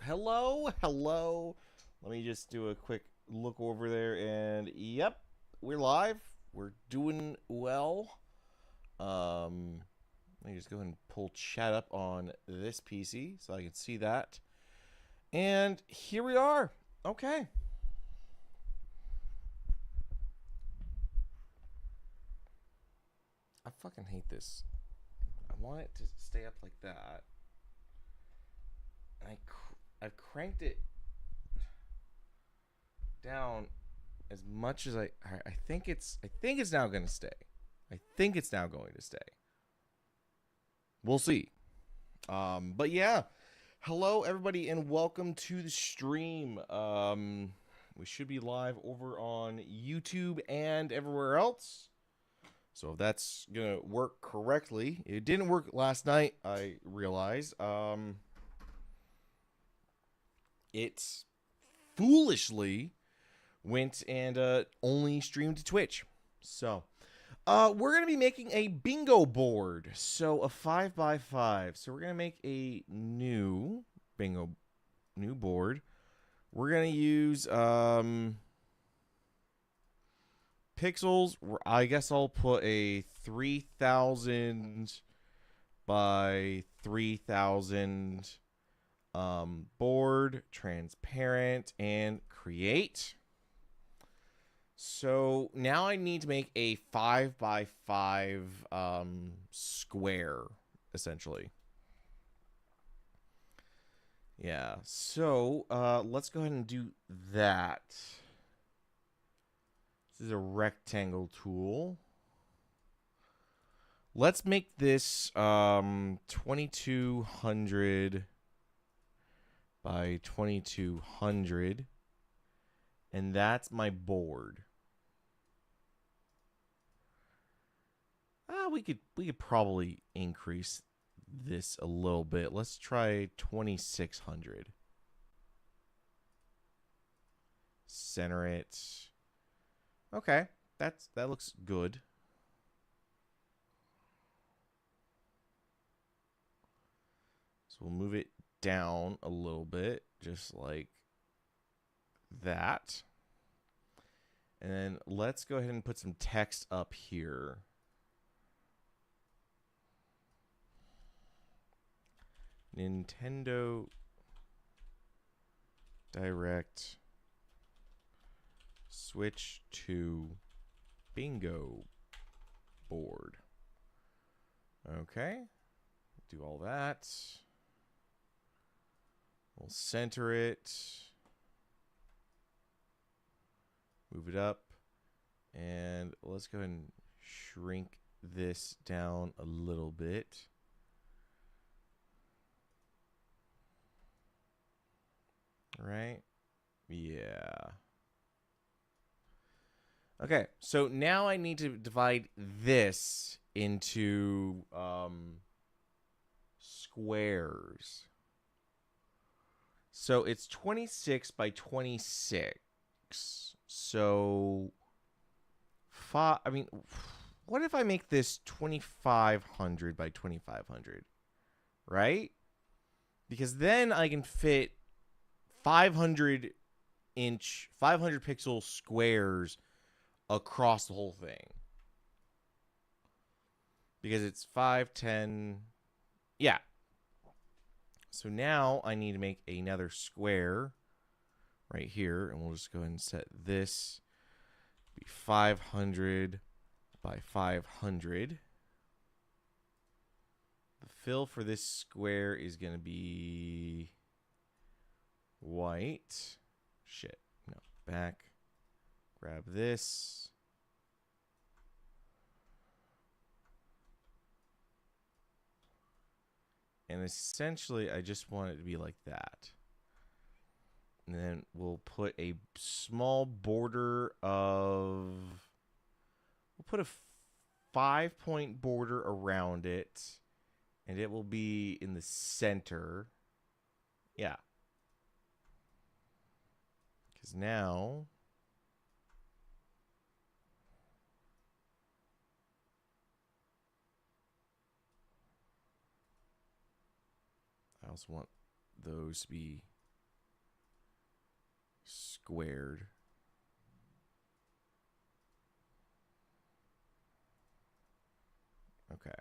hello. Let me just do a quick look over there, and yep, we're live. We're doing well. Let me just go ahead and pull chat up on this PC so I can see that. And here we are. Okay. I fucking hate this. I want it to stay up like that. I've cranked it down as much as I think it's now going to stay. I think it's now going to stay. We'll see. But yeah, hello everybody and welcome to the stream. We should be live over on YouTube and everywhere else. So if that's gonna work correctly, it didn't work last night. I realize. It foolishly went and only streamed to Twitch. So, we're going to be making a bingo board. So, a 5x5. So, we're going to make a new board. We're going to use pixels. I guess I'll put a 3000 by 3000 board, transparent, and create. So now I need to make a 5x5 square, essentially. Yeah, so let's go ahead and do that. This is a rectangle tool. Let's make this 2200 by 2200, and that's my board. We could probably increase this a little bit. Let's try 2600. Center it. Okay, that looks good. So we'll move it down a little bit, just like that. And then let's go ahead and put some text up here. Nintendo Direct switch to bingo board. Okay, do all that. We'll center it, move it up, and let's go ahead and shrink this down a little bit. Right? Yeah. Okay, so now I need to divide this into squares. So it's 26 by 26. So what if I make this 2500 by 2500? Right? Because then I can fit 500 pixel squares across the whole thing. Because it's 5, 10. Yeah. So now I need to make another square right here. And we'll just go ahead and set this be 500 by 500. The fill for this square is going to be white. Shit. No. Back. Grab this. And essentially, I just want it to be like that. And then we'll put a small border of... We'll put a 5-point border around it. And it will be in the center. Yeah. Because now... I also want those to be squared. Okay.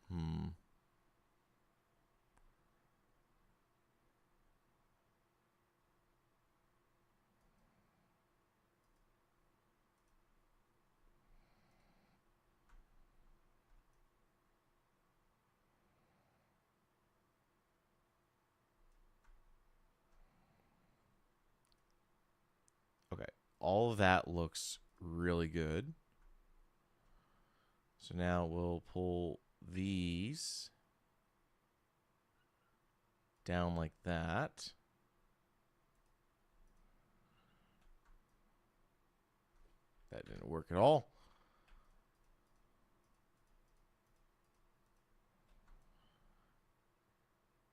Hmm. Okay. All of that looks really good. So now we'll pull these down like that. That didn't work at all.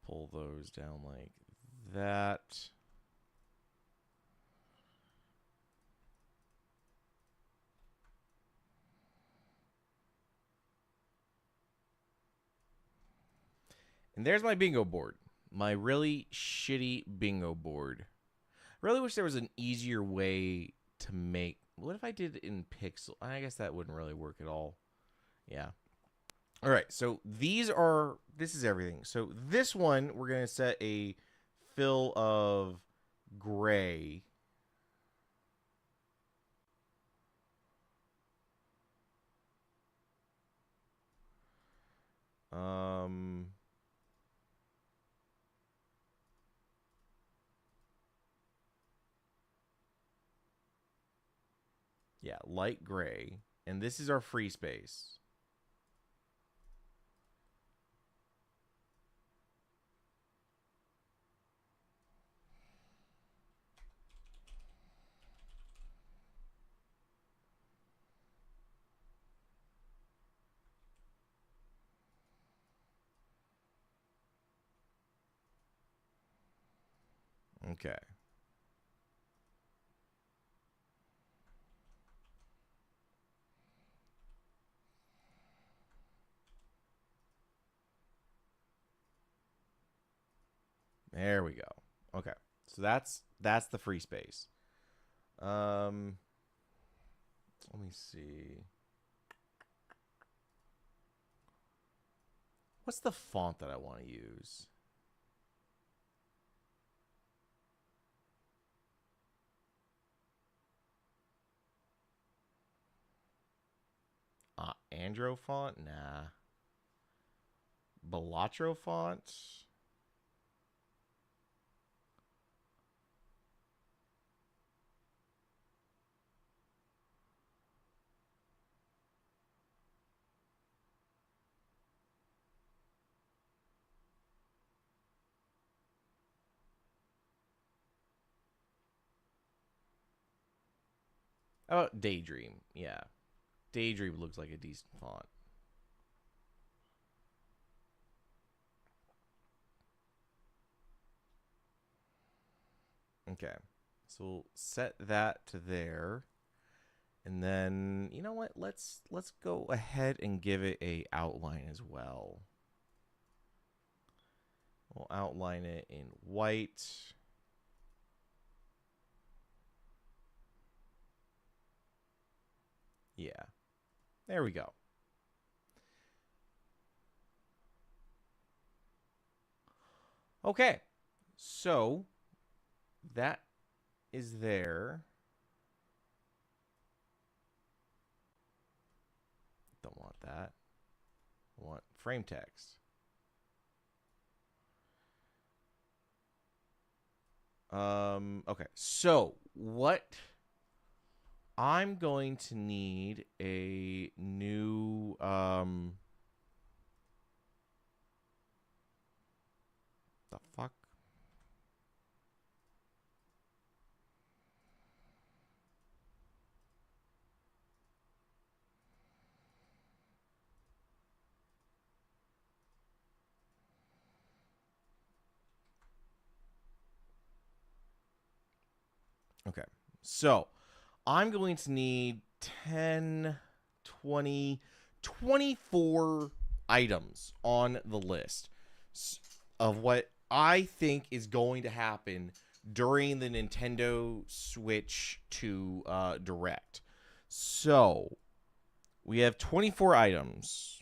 Pull those down like that. And there's my bingo board. My really shitty bingo board. I really wish there was an easier way to make. What if I did it in pixel? I guess that wouldn't really work at all. Yeah. All right. So this is everything. So this one, we're going to set a fill of gray. Um, yeah, light gray. And this is our free space. Okay. There we go. Okay. So that's the free space. Let me see. What's the font that I want to use? Andro font? Nah. Balatro font? How about Daydream? Yeah. Daydream looks like a decent font. Okay. So we'll set that to there. And then, you know what? Let's go ahead and give it a outline as well. We'll outline it in white. Yeah. There we go. Okay. So that is there. Don't want that. I want frame text. Okay. So what I'm going to need a new the fuck? Okay. So I'm going to need 10, 20, 24 items on the list of what I think is going to happen during the Nintendo Switch 2 Direct. So we have 24 items.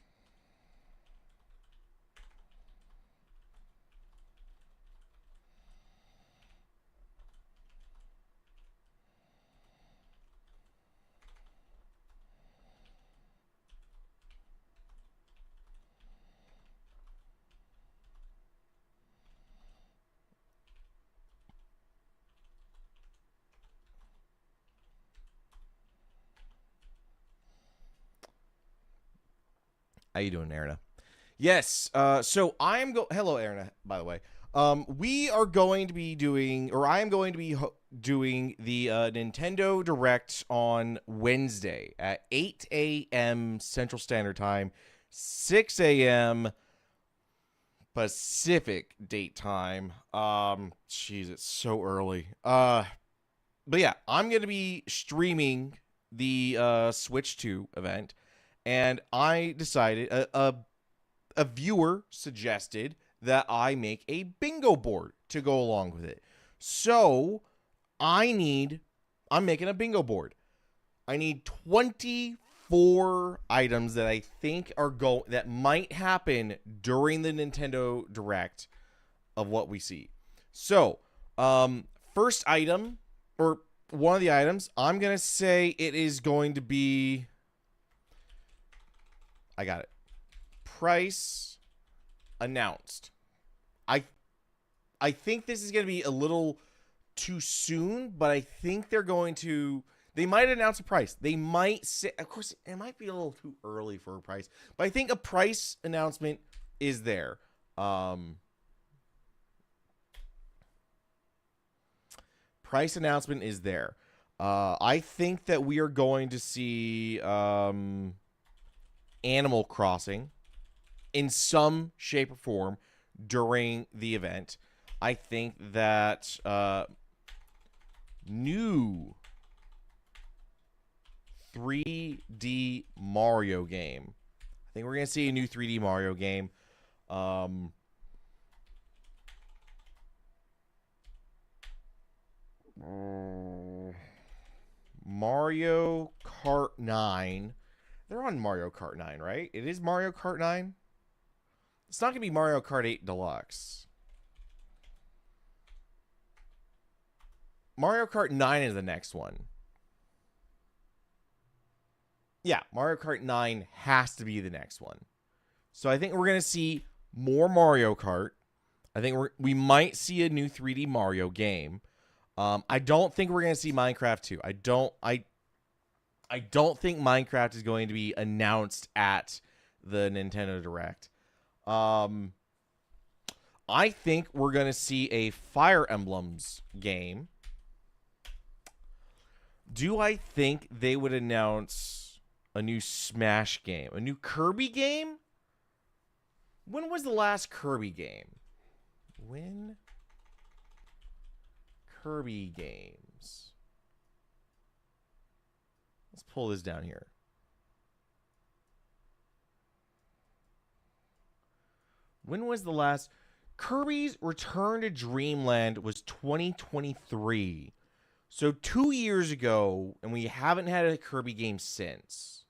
How you doing, Erna? Yes. So I'm Hello, Erna. By the way, we are going to be doing, or I am going to be doing the Nintendo Direct on Wednesday at 8 a.m. Central Standard Time, 6 a.m. Pacific date time. Jeez, it's so early. But yeah, I'm gonna be streaming the Switch 2 event, and I decided a viewer suggested that I make a bingo board to go along with it. So I'm making a bingo board. I need 24 items that I think that might happen during the Nintendo Direct of what we see. So, first item, or one of the items, I'm going to say it is going to be, I got it. Price announced. I think this is going to be a little too soon, but I think they might announce a price. They might say, of course, it might be a little too early for a price, but I think a price announcement is there. Price announcement is there. I think that we are going to see Animal Crossing in some shape or form during the event. I think that new 3D Mario game. I think we're going to see a new 3D Mario game. Mario Kart 9. They're on Mario Kart 9, right? It is Mario Kart 9? It's not going to be Mario Kart 8 Deluxe. Mario Kart 9 is the next one. Yeah, Mario Kart 9 has to be the next one. So I think we're going to see more Mario Kart. I think we might see a new 3D Mario game. I don't think we're going to see Minecraft 2. I don't think Minecraft is going to be announced at the Nintendo Direct. I think we're going to see a Fire Emblems game. Do I think they would announce a new Smash game? A new Kirby game? When was the last Kirby game? When? Kirby games. Let's pull this down here. When was the last? Kirby's Return to Dreamland was 2023. So 2 years ago, and we haven't had a Kirby game since.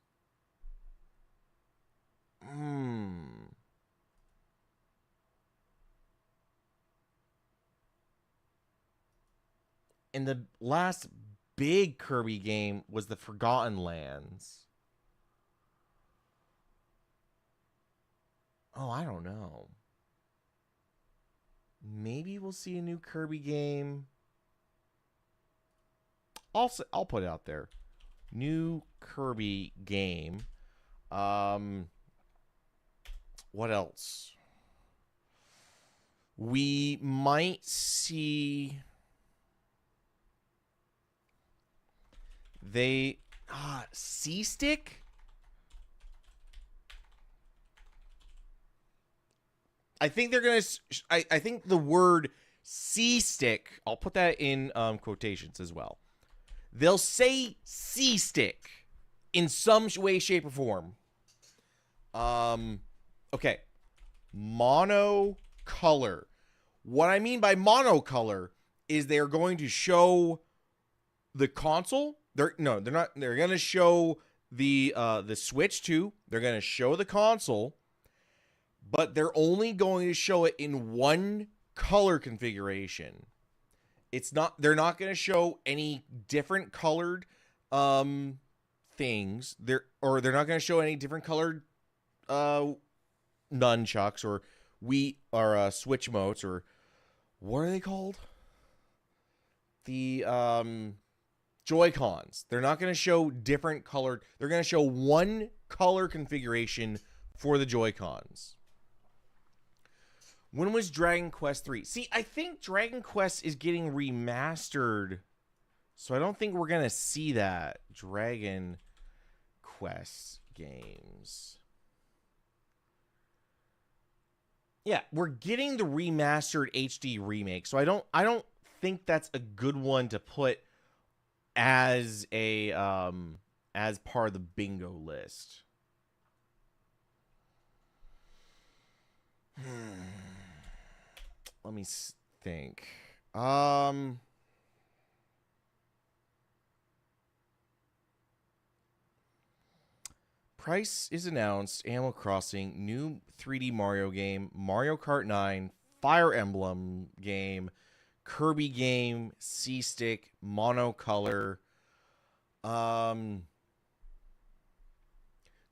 And the last big Kirby game was the Forgotten Lands. Oh, I don't know. Maybe we'll see a new Kirby game. I'll put it out there. New Kirby game. What else? We might see C-Stick? I think they're going to I think the word C-Stick, I'll put that in quotations as well. they'll say C-Stick in some way, shape, or form. Okay. Monocolor. What I mean by monocolor is they're going to show the console. They're not. They're going to show the Switch too. They're going to show the console, but they're only going to show it in one color configuration. They're not going to show any different colored things. They're not going to show any different colored nunchucks or Switch motes, or what are they called? The Joy-Cons. They're not going to show different colored. They're going to show one color configuration for the Joy-Cons. When was Dragon Quest 3? See, I think Dragon Quest is getting remastered, so I don't think we're going to see that. Dragon Quest games. Yeah, we're getting the remastered HD remake, so I don't think that's a good one to put as a as part of the bingo list. Let me think. Price is announced. Animal Crossing, new 3D Mario game, Mario Kart 9, Fire Emblem game, Kirby game, C-Stick, monocolor.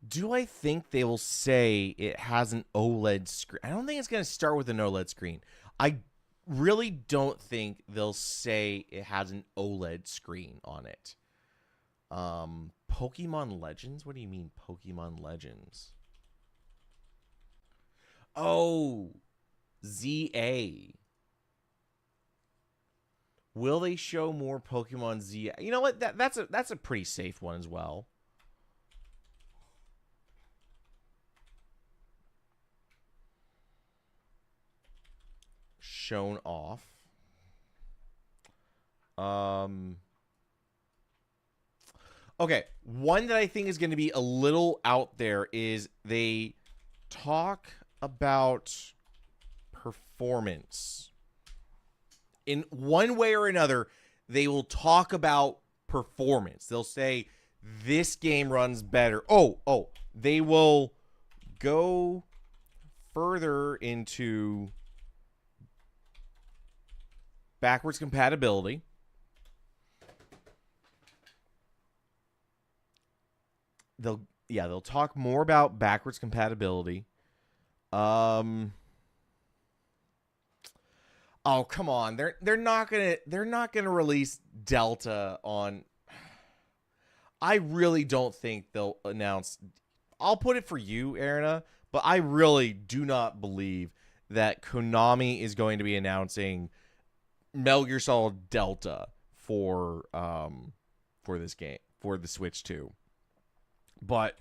Do I think they will say it has an OLED screen? I don't think it's going to start with an OLED screen. I really don't think they'll say it has an OLED screen on it. Pokemon Legends? What do you mean, Pokemon Legends? Oh, ZA. Will they show more Pokemon ZA? You know what? That's a pretty safe one as well. Shown off. Okay, one that I think is going to be a little out there is they talk about performance. In one way or another, they will talk about performance. They'll say this game runs better. They will go further into backwards compatibility. They'll talk more about backwards compatibility. Oh, come on. They're not gonna release Delta on. I really don't think they'll announce. I'll put it for you, Erna, but I really do not believe that Konami is going to be announcing Metal Gear Solid Delta for this game, for the Switch 2. But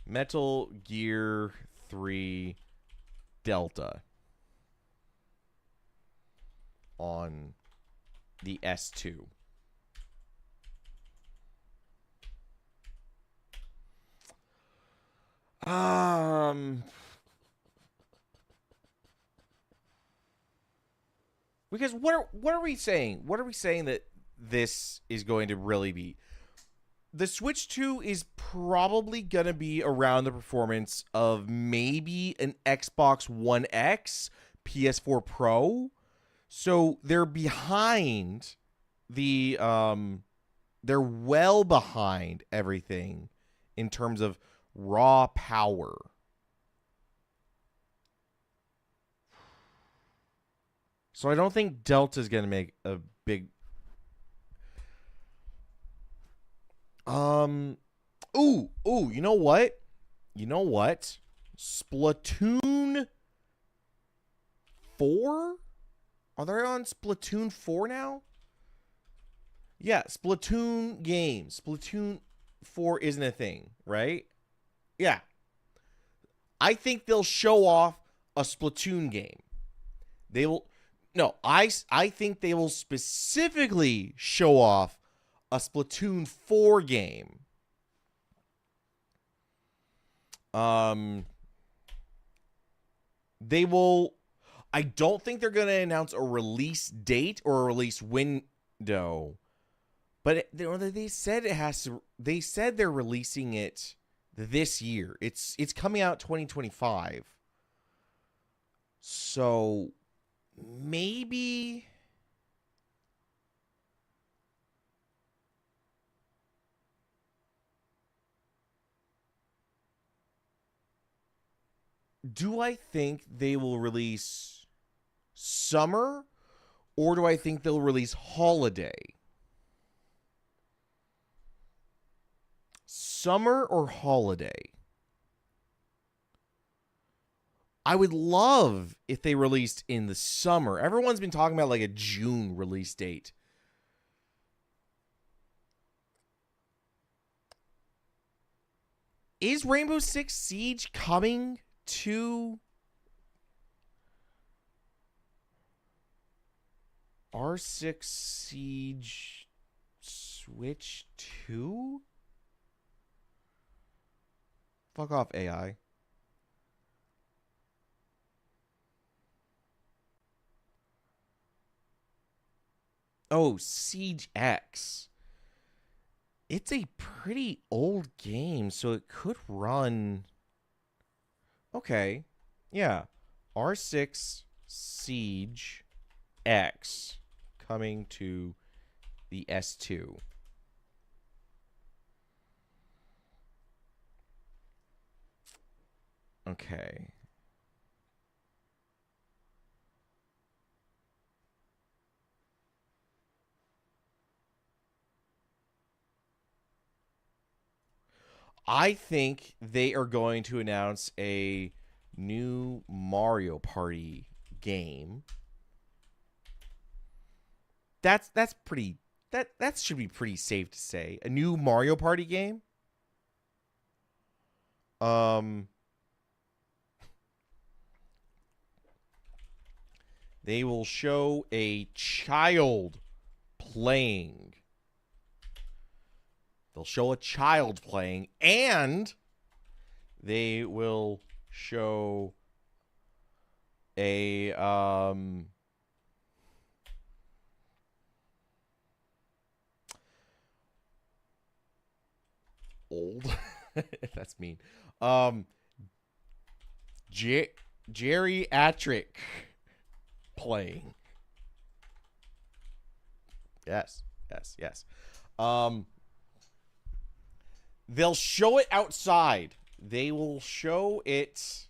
Metal Gear 3 Delta on the S2. Because what are we saying? What are we saying that this is going to really be? The Switch 2 is probably going to be around the performance of maybe an Xbox One X, PS4 Pro. So they're behind they're well behind everything in terms of raw power. So I don't think Delta's going to make a big... you know what? Splatoon 4? Are they on Splatoon 4 now? Yeah, Splatoon games. Splatoon 4 isn't a thing, right? Yeah. I think they'll show off a Splatoon game. I think they will specifically show off a Splatoon 4 game. They will. I don't think they're going to announce a release date or a release window, but they said it has to. They said they're releasing it this year. It's coming out 2025. So maybe. Do I think they will release summer, or do I think they'll release holiday? Summer or holiday? I would love if they released in the summer. Everyone's been talking about like a June release date. Is Rainbow Six Siege coming to R6 Siege Switch 2? Fuck off, AI. Oh, Siege X. It's a pretty old game, so it could run. Okay. Yeah. R6 Siege X coming to the S2. Okay. I think they are going to announce a new Mario Party game. That's pretty that should be pretty safe to say. A new Mario Party game? They will show a child playing. They'll show a child playing, and they will show a old. That's mean. Geriatric playing. Yes. They'll show it outside. They will show it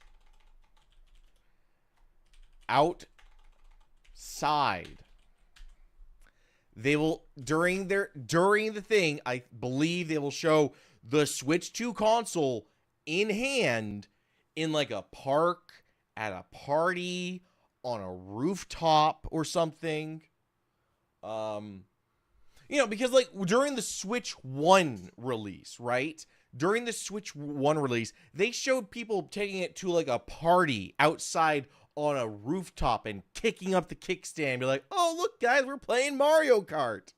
outside. They will during the thing, I believe they will show the Switch 2 console in hand in like a park, at a party, on a rooftop or something. Because like during the Switch 1 release, right? During the Switch 1 release, they showed people taking it to like a party outside on a rooftop and kicking up the kickstand. Be like, oh, look, guys, we're playing Mario Kart.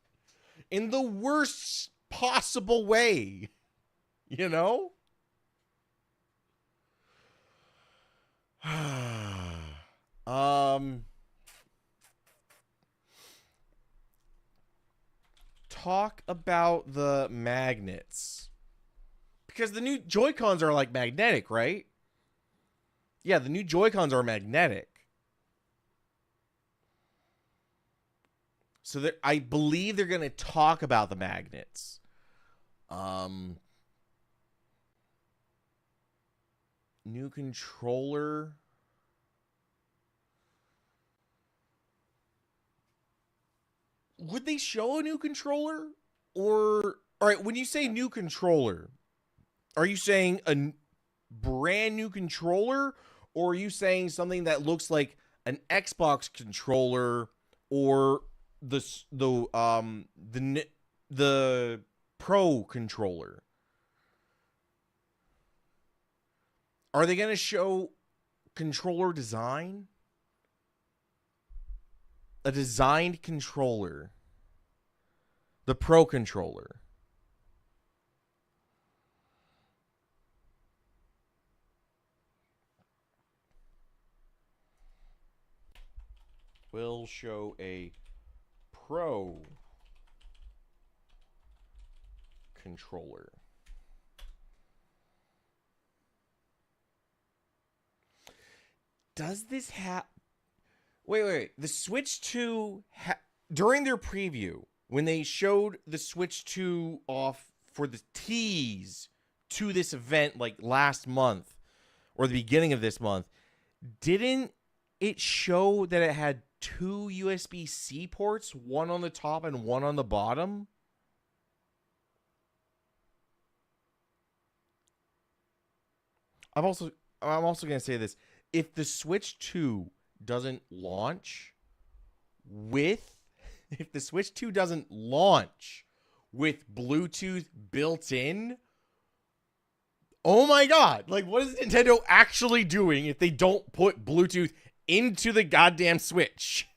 In the worst possible way. You know? Talk about the magnets. Because the new Joy-Cons are like magnetic, right? Yeah, the new Joy-Cons are magnetic. So I believe they're going to talk about the magnets. New controller. Would they show a new controller? Or, all right, when you say new controller, are you saying a brand new controller? Or are you saying something that looks like an Xbox controller or the Pro controller? Are they going to show controller design? A designed controller. The Pro Controller. Will show a Pro Controller. Does this have... Wait. The Switch 2... During their preview, when they showed the Switch 2 off for the tease to this event like last month or the beginning of this month, didn't it show that it had 2 USB-C ports, one on the top and one on the bottom? I'm also going to say this. If the Switch 2 doesn't launch with Bluetooth built in, oh my God. Like, what is Nintendo actually doing if they don't put Bluetooth into the goddamn Switch?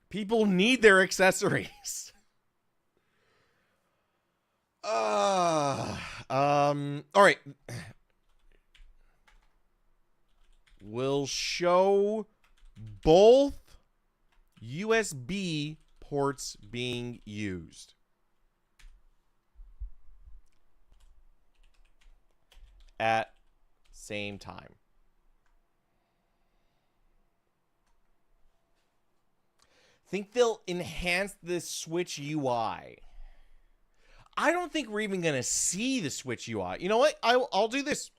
People need their accessories. All right. We'll show both USB ports being used. At same time. Think they'll enhance the Switch UI. I don't think we're even going to see the Switch UI. You know what? I'll do this.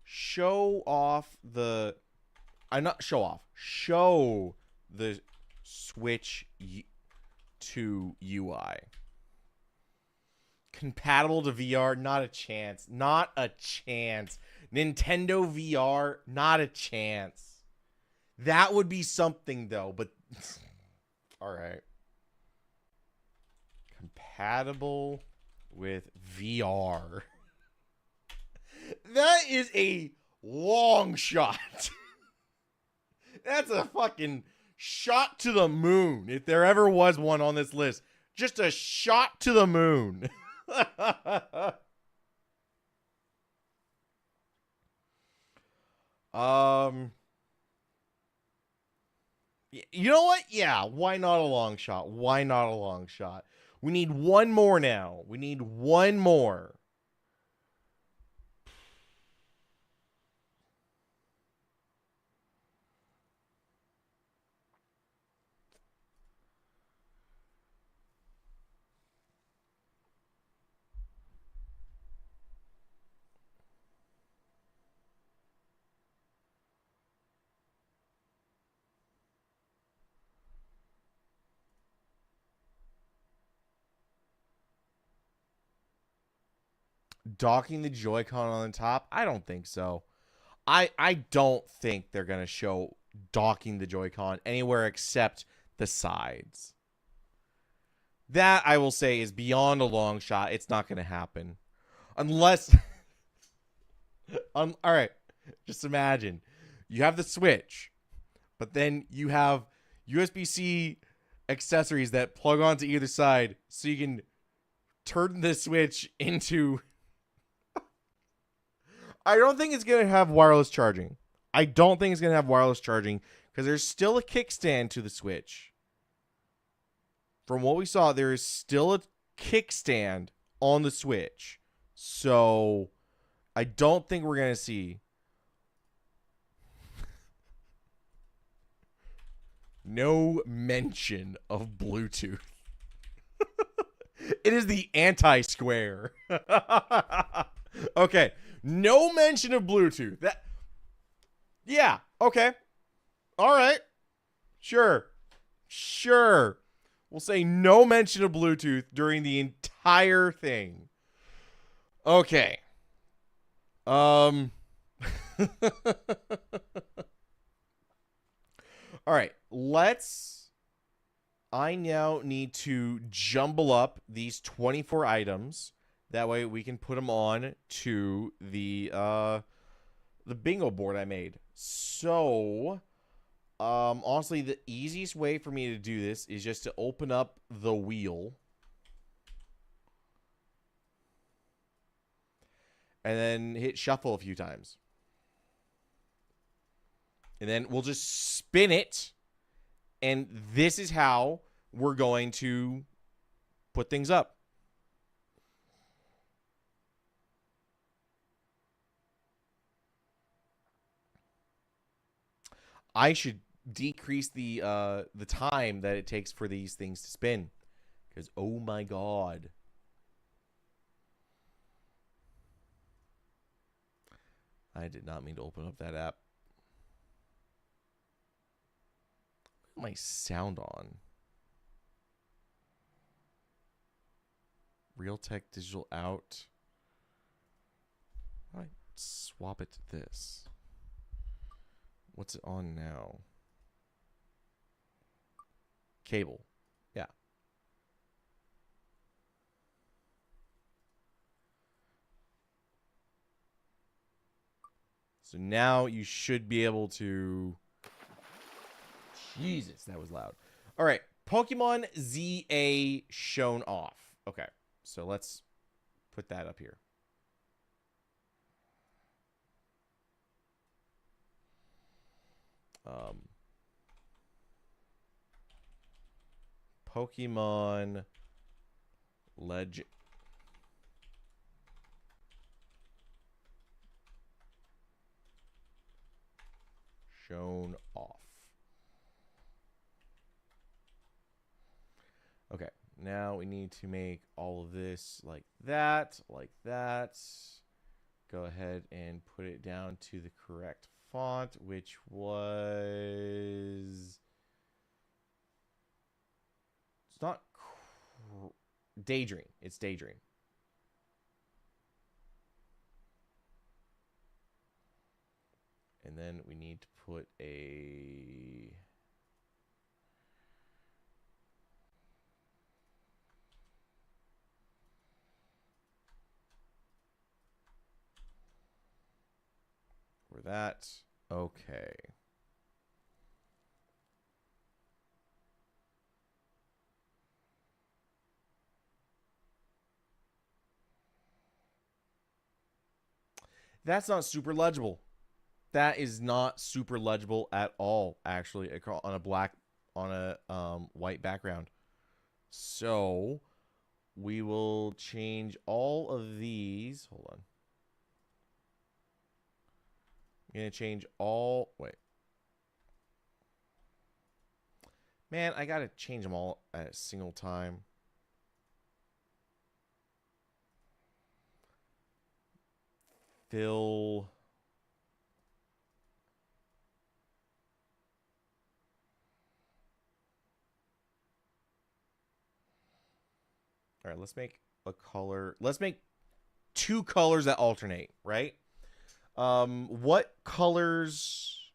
Show the Switch 2 UI. Compatible to VR? Not a chance. Not a chance. Nintendo VR? Not a chance. That would be something, though, but... All right. Compatible with VR. That is a long shot. That's a fucking shot to the moon, if there ever was one on this list. Just a shot to the moon. You know what? Yeah, why not a long shot? Why not a long shot? We need one more now. We need one more. Docking the Joy-Con on the top? I don't think so. I don't think they're going to show docking the Joy-Con anywhere except the sides. That, I will say, is beyond a long shot. It's not going to happen. Unless... all right. Just imagine. You have the Switch, but then you have USB-C accessories that plug onto either side so you can turn the Switch into... I don't think it's going to have wireless charging. Because there's still a kickstand to the Switch. From what we saw, there is still a kickstand on the Switch. So, I don't think we're going to see... No mention of Bluetooth. It is the anti-square. Okay. No mention of Bluetooth. Yeah. Okay. All right. Sure. We'll say no mention of Bluetooth during the entire thing. Okay. All right. I now need to jumble up these 24 items. That way we can put them on to the bingo board I made. So, honestly, the easiest way for me to do this is just to open up the wheel. And then hit shuffle a few times. And then we'll just spin it. And this is how we're going to put things up. I should decrease the time that it takes for these things to spin. Because, oh my god. I did not mean to open up that app. My sound on. Realtek Digital out. All right, swap it to this. What's it on now? Cable. Yeah. So now you should be able to... Jesus, that was loud. All right, Pokemon ZA shown off. Okay, so let's put that up here. Pokemon Legend. Shown off. Okay, now we need to make all of this like that, like that. Go ahead and put it down to the correct font, which was... It's not Daydream. It's Daydream. And then we need to put a... For that. Okay. That's not super legible. That is not super legible at all, actually, on a white background. So we will change all of these. Hold on. I'm gonna change all. Wait, man, I gotta change them all at a single time. Fill. All right, let's make a color. Let's make two colors that alternate, right? What colors?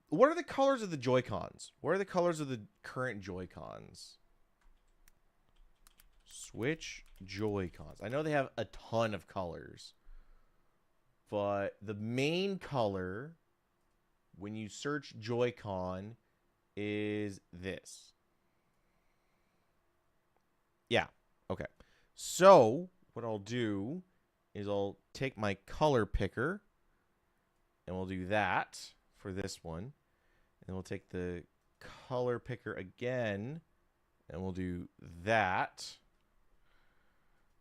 What are the colors of the Joy-Cons? What are the colors of the current Joy-Cons? Switch Joy-Cons. I know they have a ton of colors, but the main color when you search Joy-Con is this. Yeah. Okay. So what I'll do is I'll take my color picker and we'll do that for this one. And we'll take the color picker again and we'll do that.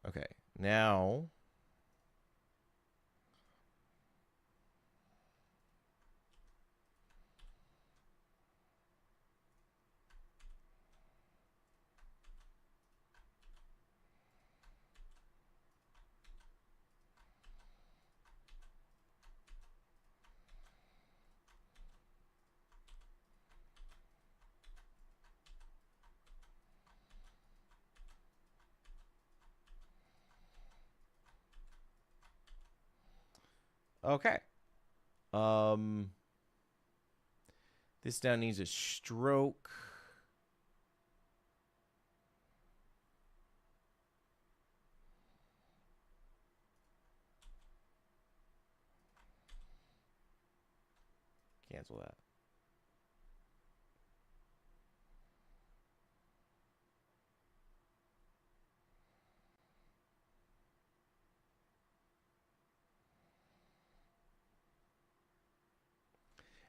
Okay. Now okay. This now needs a stroke. cancel that.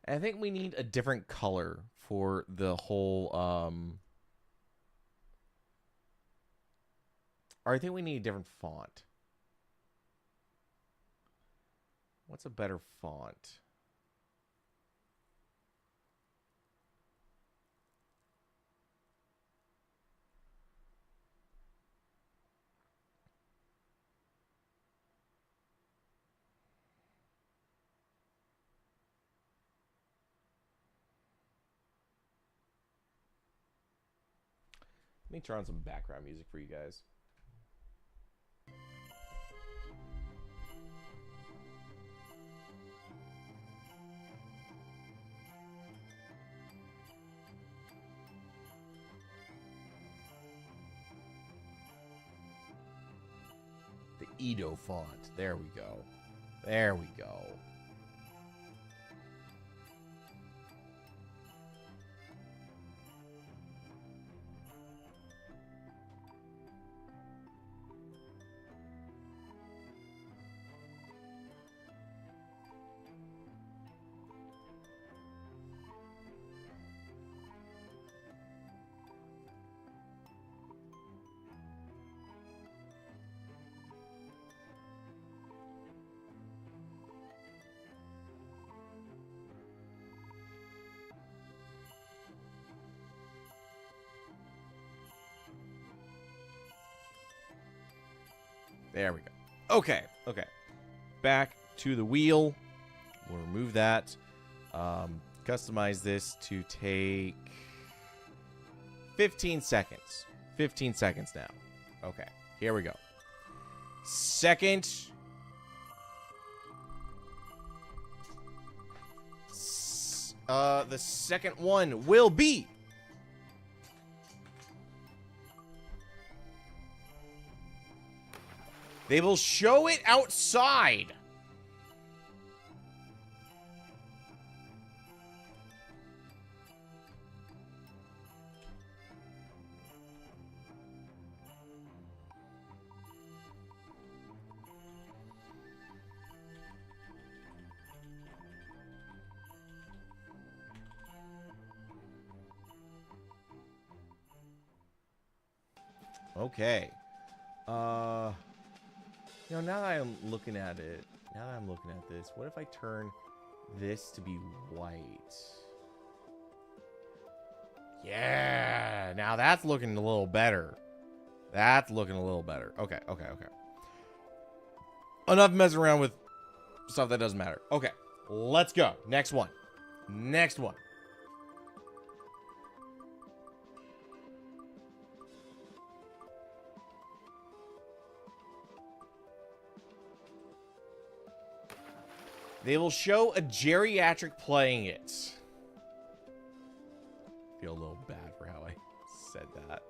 I think we need a different color for the whole or I think we need a different font. What's a better font? Let me turn on some background music for you guys. The Edo font. There we go. There we go. There we go. Okay, okay. Back to the wheel. We'll remove that. Customize this to take 15 seconds. 15 seconds now. Okay, here we go. Second. The second one will be they will show it outside. Okay. You know, now that I'm looking at it, now that I'm looking at this, what if I turn this to be white? Yeah, now that's looking a little better. That's looking a little better. Okay, okay, okay. Enough messing around with stuff that doesn't matter. Okay, let's go. Next one. Next one. They will show a geriatric playing it. Feel a little bad for how I said that.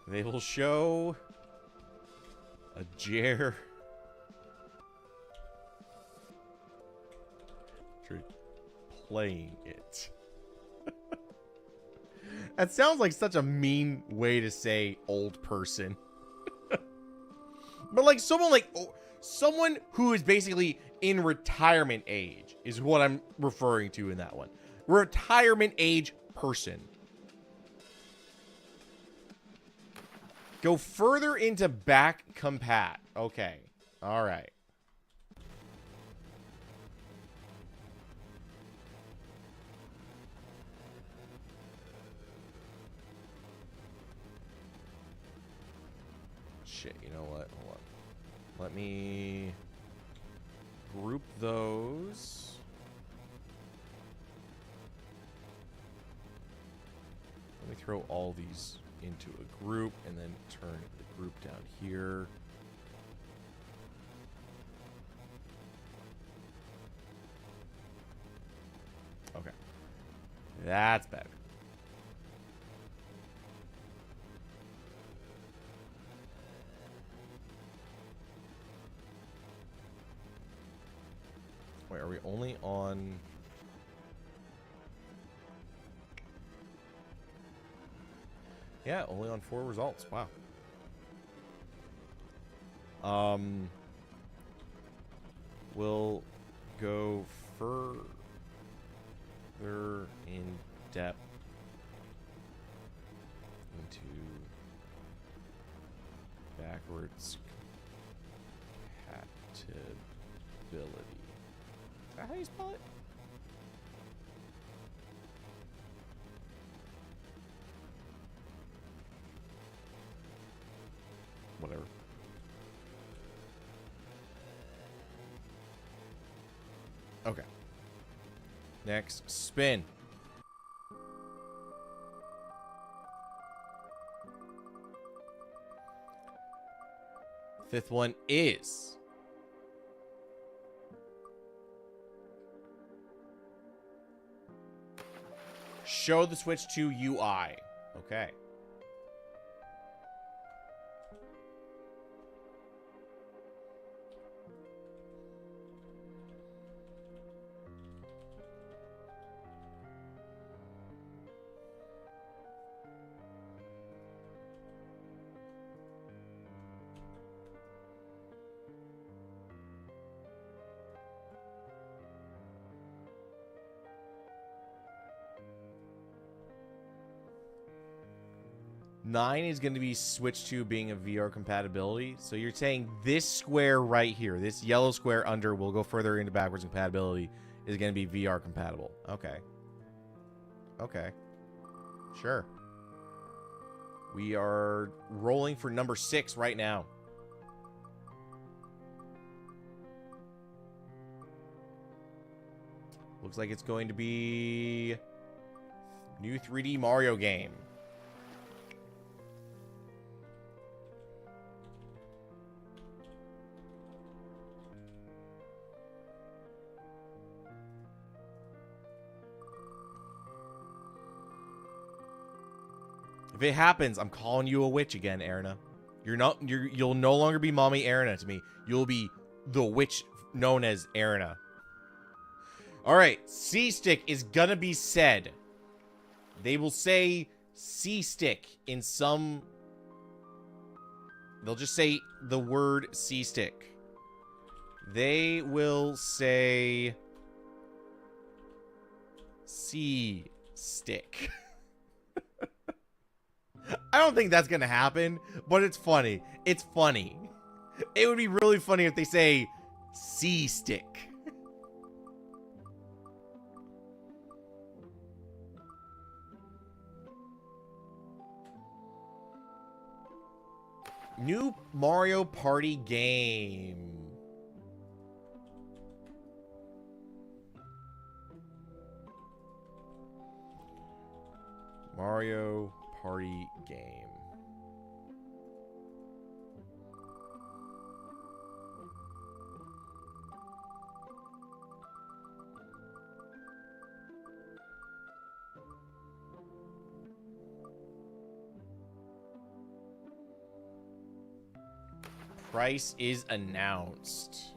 They will show a playing it. That sounds like such a mean way to say old person. But like someone who is basically in retirement age is what I'm referring to in that one. Retirement age person. Go further into back compat. Okay. All right. Shit, you know what? Hold on. Let me group those. Let me throw all these into a group and then turn the group down here. Okay. That's better. are we only on... Yeah, only on 4 results. Wow. We'll go further in depth into backwards compatibility. Is that how you spell it? Whatever. Okay. Next, spin. Fifth one is... show the Switch 2 UI. Okay. Nine is going to be Switch 2 being a VR compatibility. So you're saying this square right here, this yellow square under, will go further into backwards compatibility, is going to be VR compatible. Okay. Okay. Sure. We are rolling for number 6 right now. Looks like it's going to be new 3D Mario game. If it happens, I'm calling you a witch again, Erina. You'll no longer be Mommy Erina to me. You'll be the witch known as Erina. Alright, C-Stick is gonna be said. They will say C-Stick in some... They'll just say the word C-Stick. They will say... C-Stick. I don't think that's gonna happen, but it's funny. It's funny. It would be really funny if they say C-Stick. New Mario Party game. Mario Party game. Price is announced.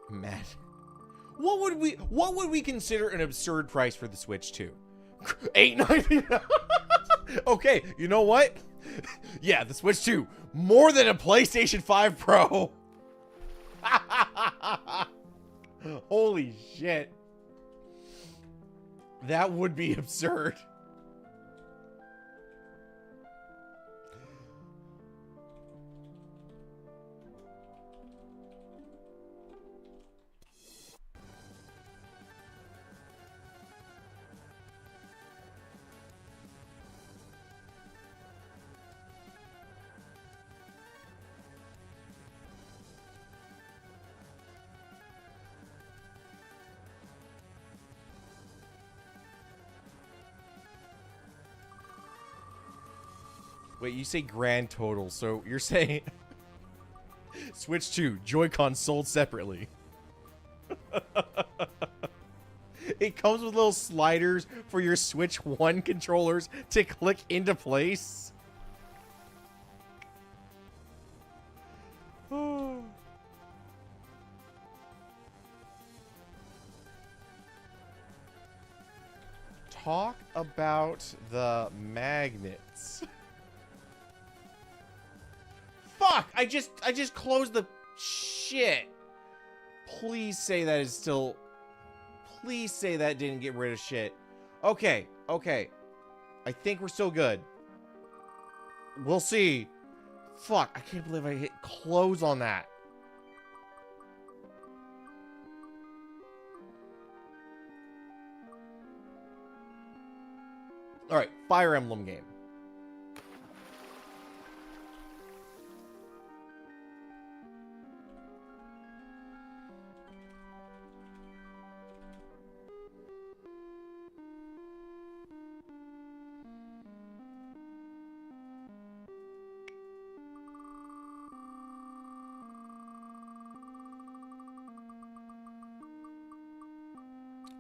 Matt, what would we consider an absurd price for the Switch 2? $8.99. Okay, you know what? Yeah, the Switch 2 more than a PlayStation 5 Pro. Holy shit. That would be absurd. Wait, you say grand total, so you're saying Switch 2, Joy-Con sold separately. It comes with little sliders for your Switch 1 controllers to click into place. Talk about the magnets. Fuck! I just closed the shit. Please say that is still... Please say that didn't get rid of shit. Okay, okay. I think we're still good. We'll see. Fuck, I can't believe I hit close on that. Alright, Fire Emblem game.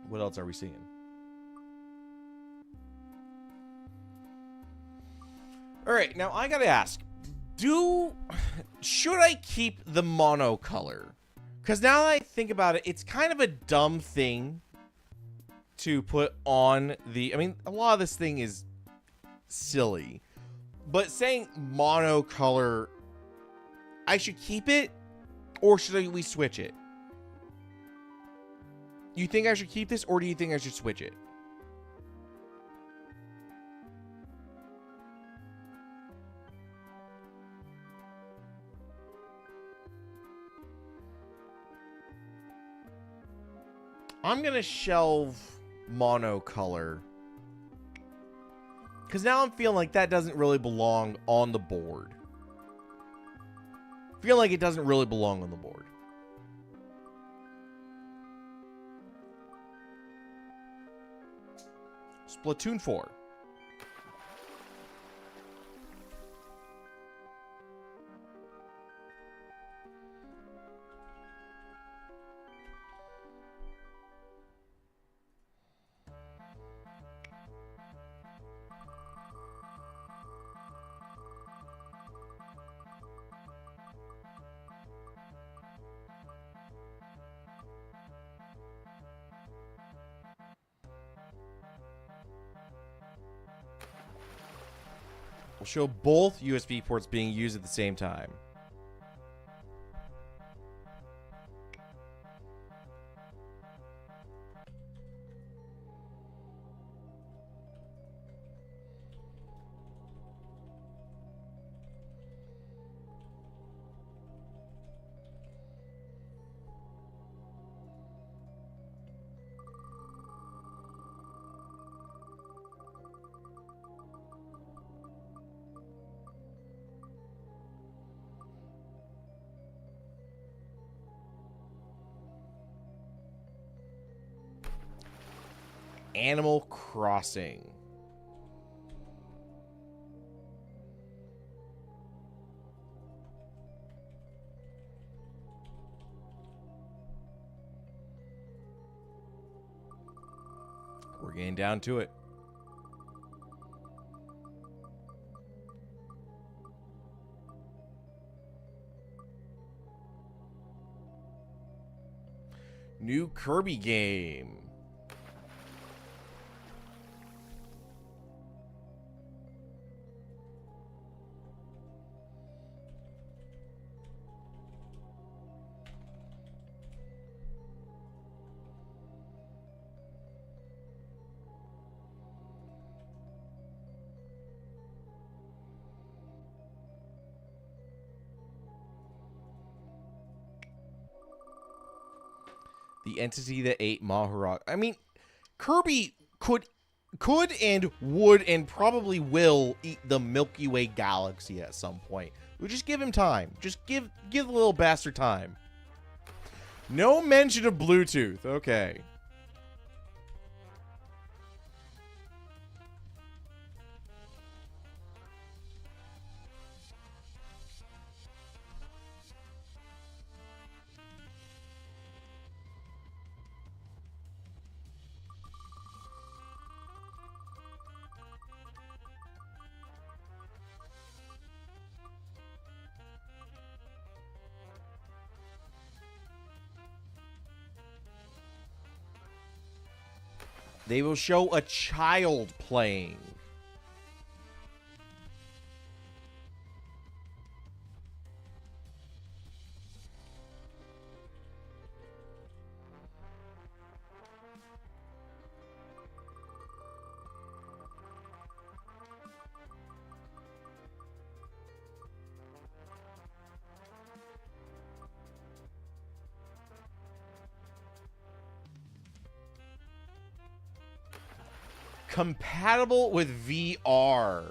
What else are we seeing? All right, now I gotta ask, should I keep the monocolor? Because now that I think about it, it's kind of a dumb thing to put on the, I mean, a lot of this thing is silly, but saying monocolor, I should keep it, or should we switch it? You think I should keep this, or do you think I should switch it? I'm gonna shelve monocolor. Because now I'm feeling like that doesn't really belong on the board. I feel like it doesn't really belong on the board. Splatoon 4. We'll show both USB ports being used at the same time. Animal Crossing. We're getting down to it. New Kirby game. The entity that ate Maharok. I mean, Kirby could and would and probably will eat the Milky Way galaxy at some point. We just give him time. Just give the little bastard time. No mention of Bluetooth. Okay. They will show a child playing. Compatible with VR.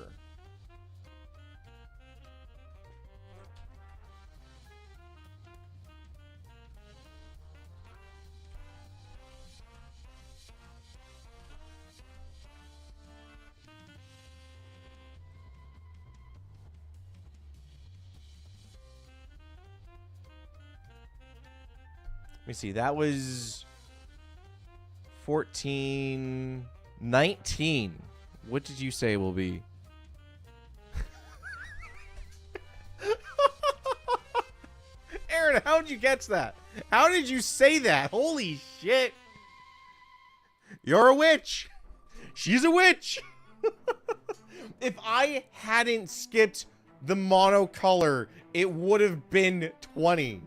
Let me see. That was 14, 19. What did you say will be? Aaron, how did you catch that? How did you say that? Holy shit. You're a witch. She's a witch. If I hadn't skipped the monocolor, it would have been 20.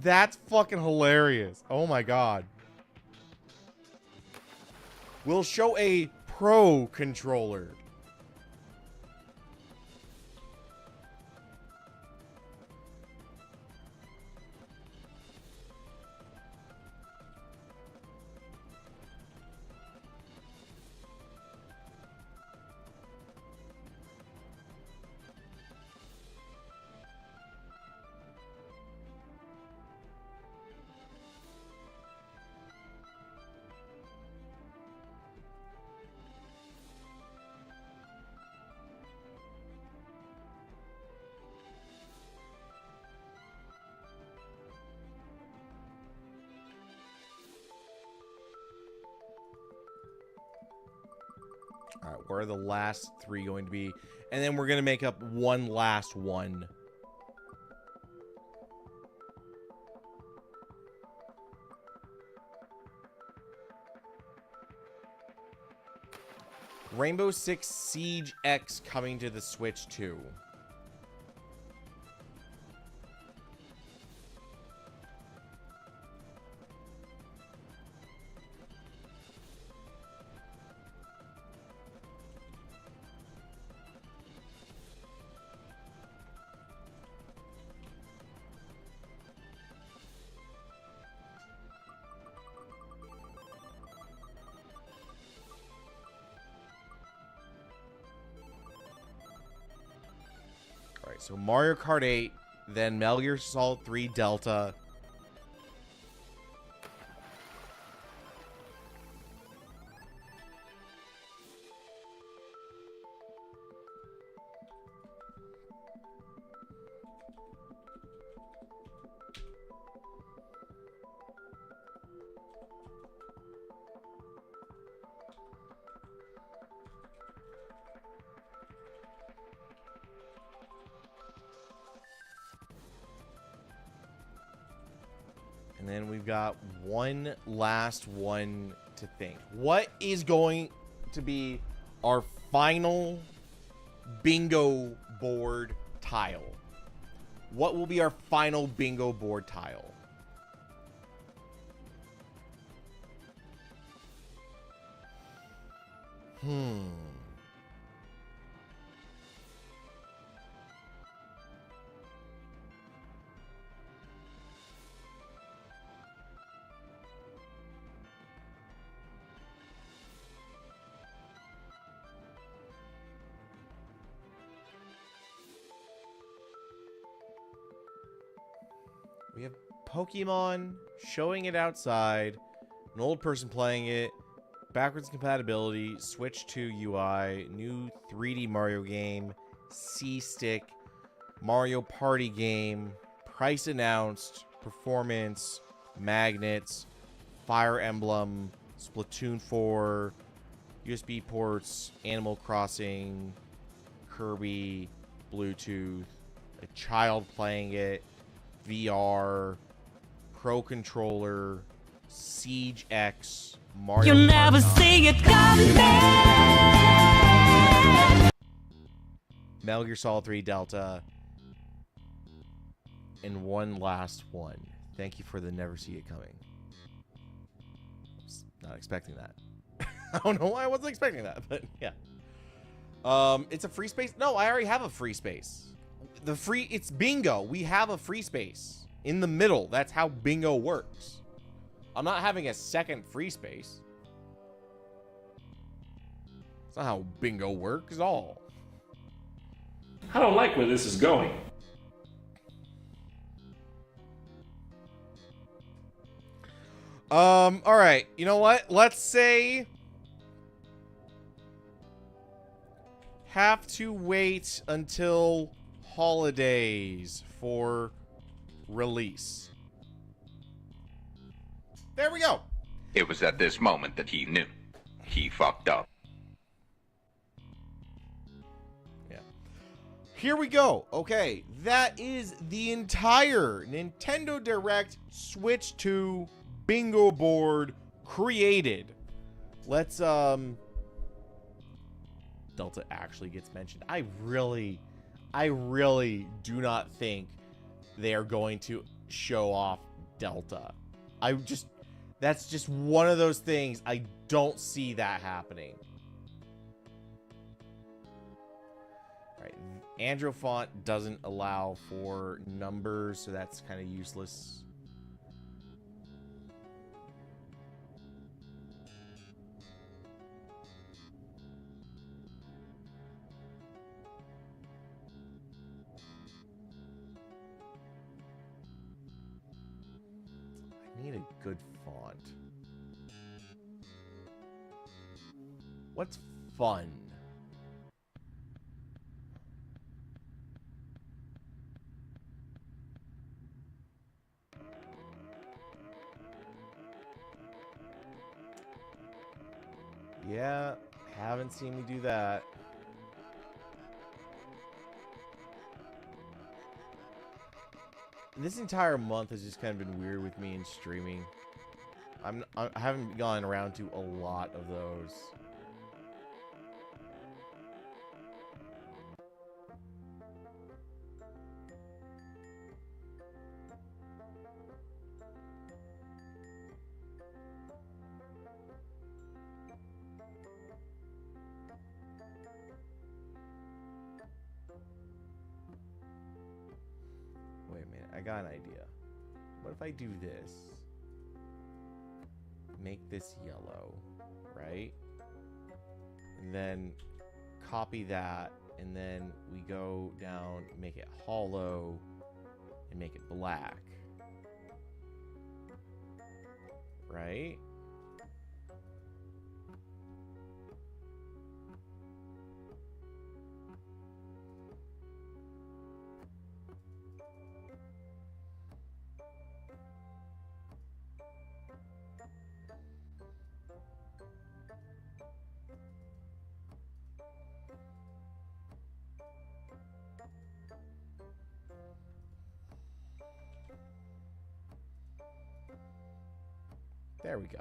That's fucking hilarious. Oh my god. We'll show a Pro controller. All right, where are the last three going to be? And then we're going to make up one last one. Rainbow Six Siege X coming to the Switch 2. Alright, so Mario Kart 8, then Metal Gear Solid 3 Delta. And then we've got one last one to think. What is going to be our final bingo board tile? What will be our final bingo board tile? We have Pokemon showing it outside, an old person playing it, backwards compatibility, Switch 2 UI, new 3D Mario game, C-Stick, Mario Party game, price announced, performance, magnets, Fire Emblem, Splatoon 4, USB ports, Animal Crossing, Kirby, Bluetooth, a child playing it, VR, Pro controller, Siege X, Mario You'll Kart never 9, see it coming. Metal Gear Solid 3 Delta, and one last one. Thank you for the Never See It Coming. Not expecting that. I don't know why I wasn't expecting that, but yeah. It's a free space. No, I already have a free space. It's bingo. We have a free space in the middle. That's how bingo works. I'm not having a second free space. That's not how bingo works at all. I don't like where this is going. All right. You know what? Let's say have to wait until holidays for release. There we go. It was at this moment that he knew. He fucked up. Yeah. Here we go. Okay, that is the entire Nintendo Direct Switch 2 bingo board created. Let's Delta actually gets mentioned. I really do not think they are going to show off Delta. That's just one of those things. I don't see that happening. All right, Andro font doesn't allow for numbers, so that's kind of useless. I need a good font. What's fun? Yeah, haven't seen me do that. This entire month has just kind of been weird with me in streaming. I haven't gone around to a lot of those. Wait a minute, I got an idea. What if I do this? Make this yellow, right? And then copy that, and then we go down, make it hollow, and make it black. Right? There we go.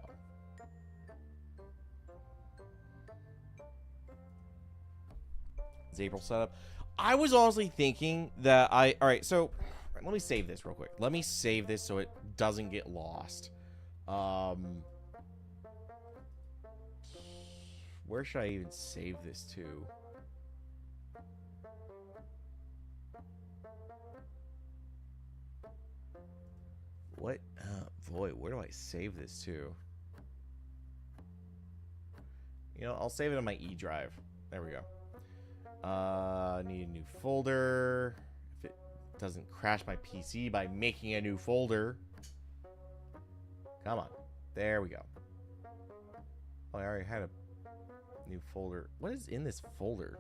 Is April setup? I was honestly thinking that all right, so let me save this real quick. Let me save this so it doesn't get lost. Where should I even save this to? What? Boy, where do I save this to? You know, I'll save it on my E drive. There we go. Need a new folder. If it doesn't crash my PC by making a new folder. Come on. There we go. Oh, I already had a new folder. What is in this folder?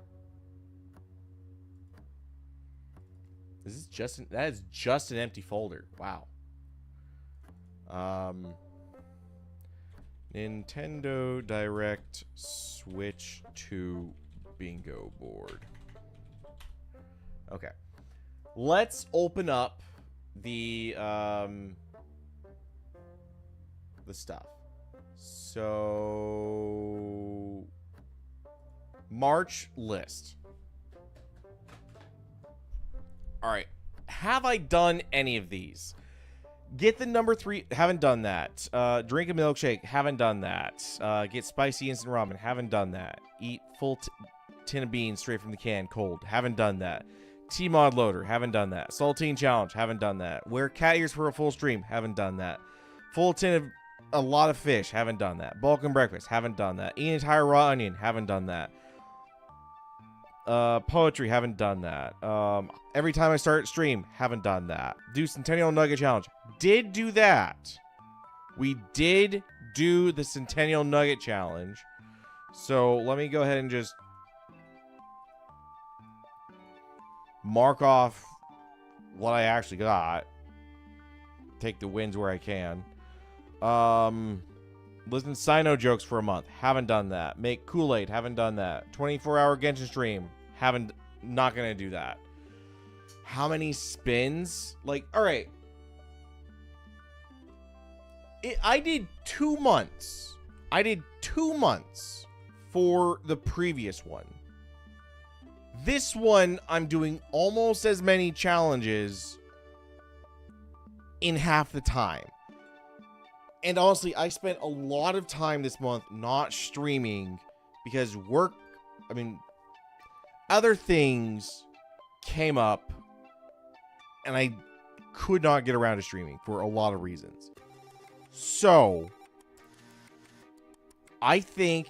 Is this just that is just an empty folder. Wow. Nintendo Direct Switch 2 bingo board. Okay. Let's open up the stuff. So March list. All right. Have I done any of these? Get the number 3. Haven't done that. Drink a milkshake. Haven't done that. Get spicy instant ramen. Haven't done that. Eat full tin of beans straight from the can cold. Haven't done that. T-Mod loader. Haven't done that. Saltine challenge. Haven't done that. Wear cat ears for a full stream. Haven't done that. Full tin of a lot of fish. Haven't done that. Balkan breakfast. Haven't done that. Eat an entire raw onion. Haven't done that. Poetry. Haven't done that. Every time I start stream. Haven't done that. Do Centennial Nugget challenge. Did do that. We did do the Centennial Nugget challenge. So let me go ahead and just mark off what I actually got. Take the wins where I can. Listen to Sino jokes for a month. Haven't done that. Make Kool-Aid. Haven't done that. 24-hour Genshin stream. Not gonna do that. How many spins? Like, all right. I did 2 months. I did 2 months for the previous one. This one, I'm doing almost as many challenges in half the time. And honestly, I spent a lot of time this month not streaming because other things came up and I could not get around to streaming for a lot of reasons. So, I think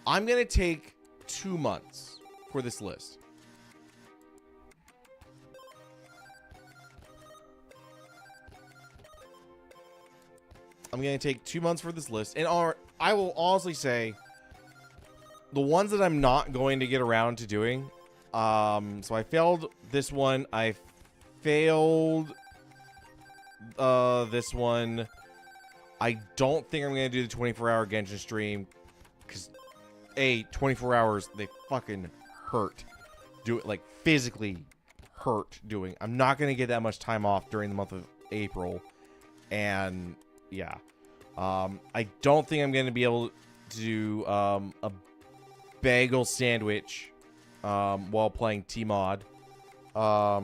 I'm going to take 2 months for this list. I'm going to take 2 months for this list. And I will honestly say, the ones that I'm not going to get around to doing, so I failed this one. I failed this one. I don't think I'm going to do the 24-hour Genshin stream. Because, 24 hours, they fucking hurt. Do it, like, physically hurt doing. I'm not going to get that much time off during the month of April. And, yeah. I don't think I'm going to be able to do a bagel sandwich while playing T-Mod. I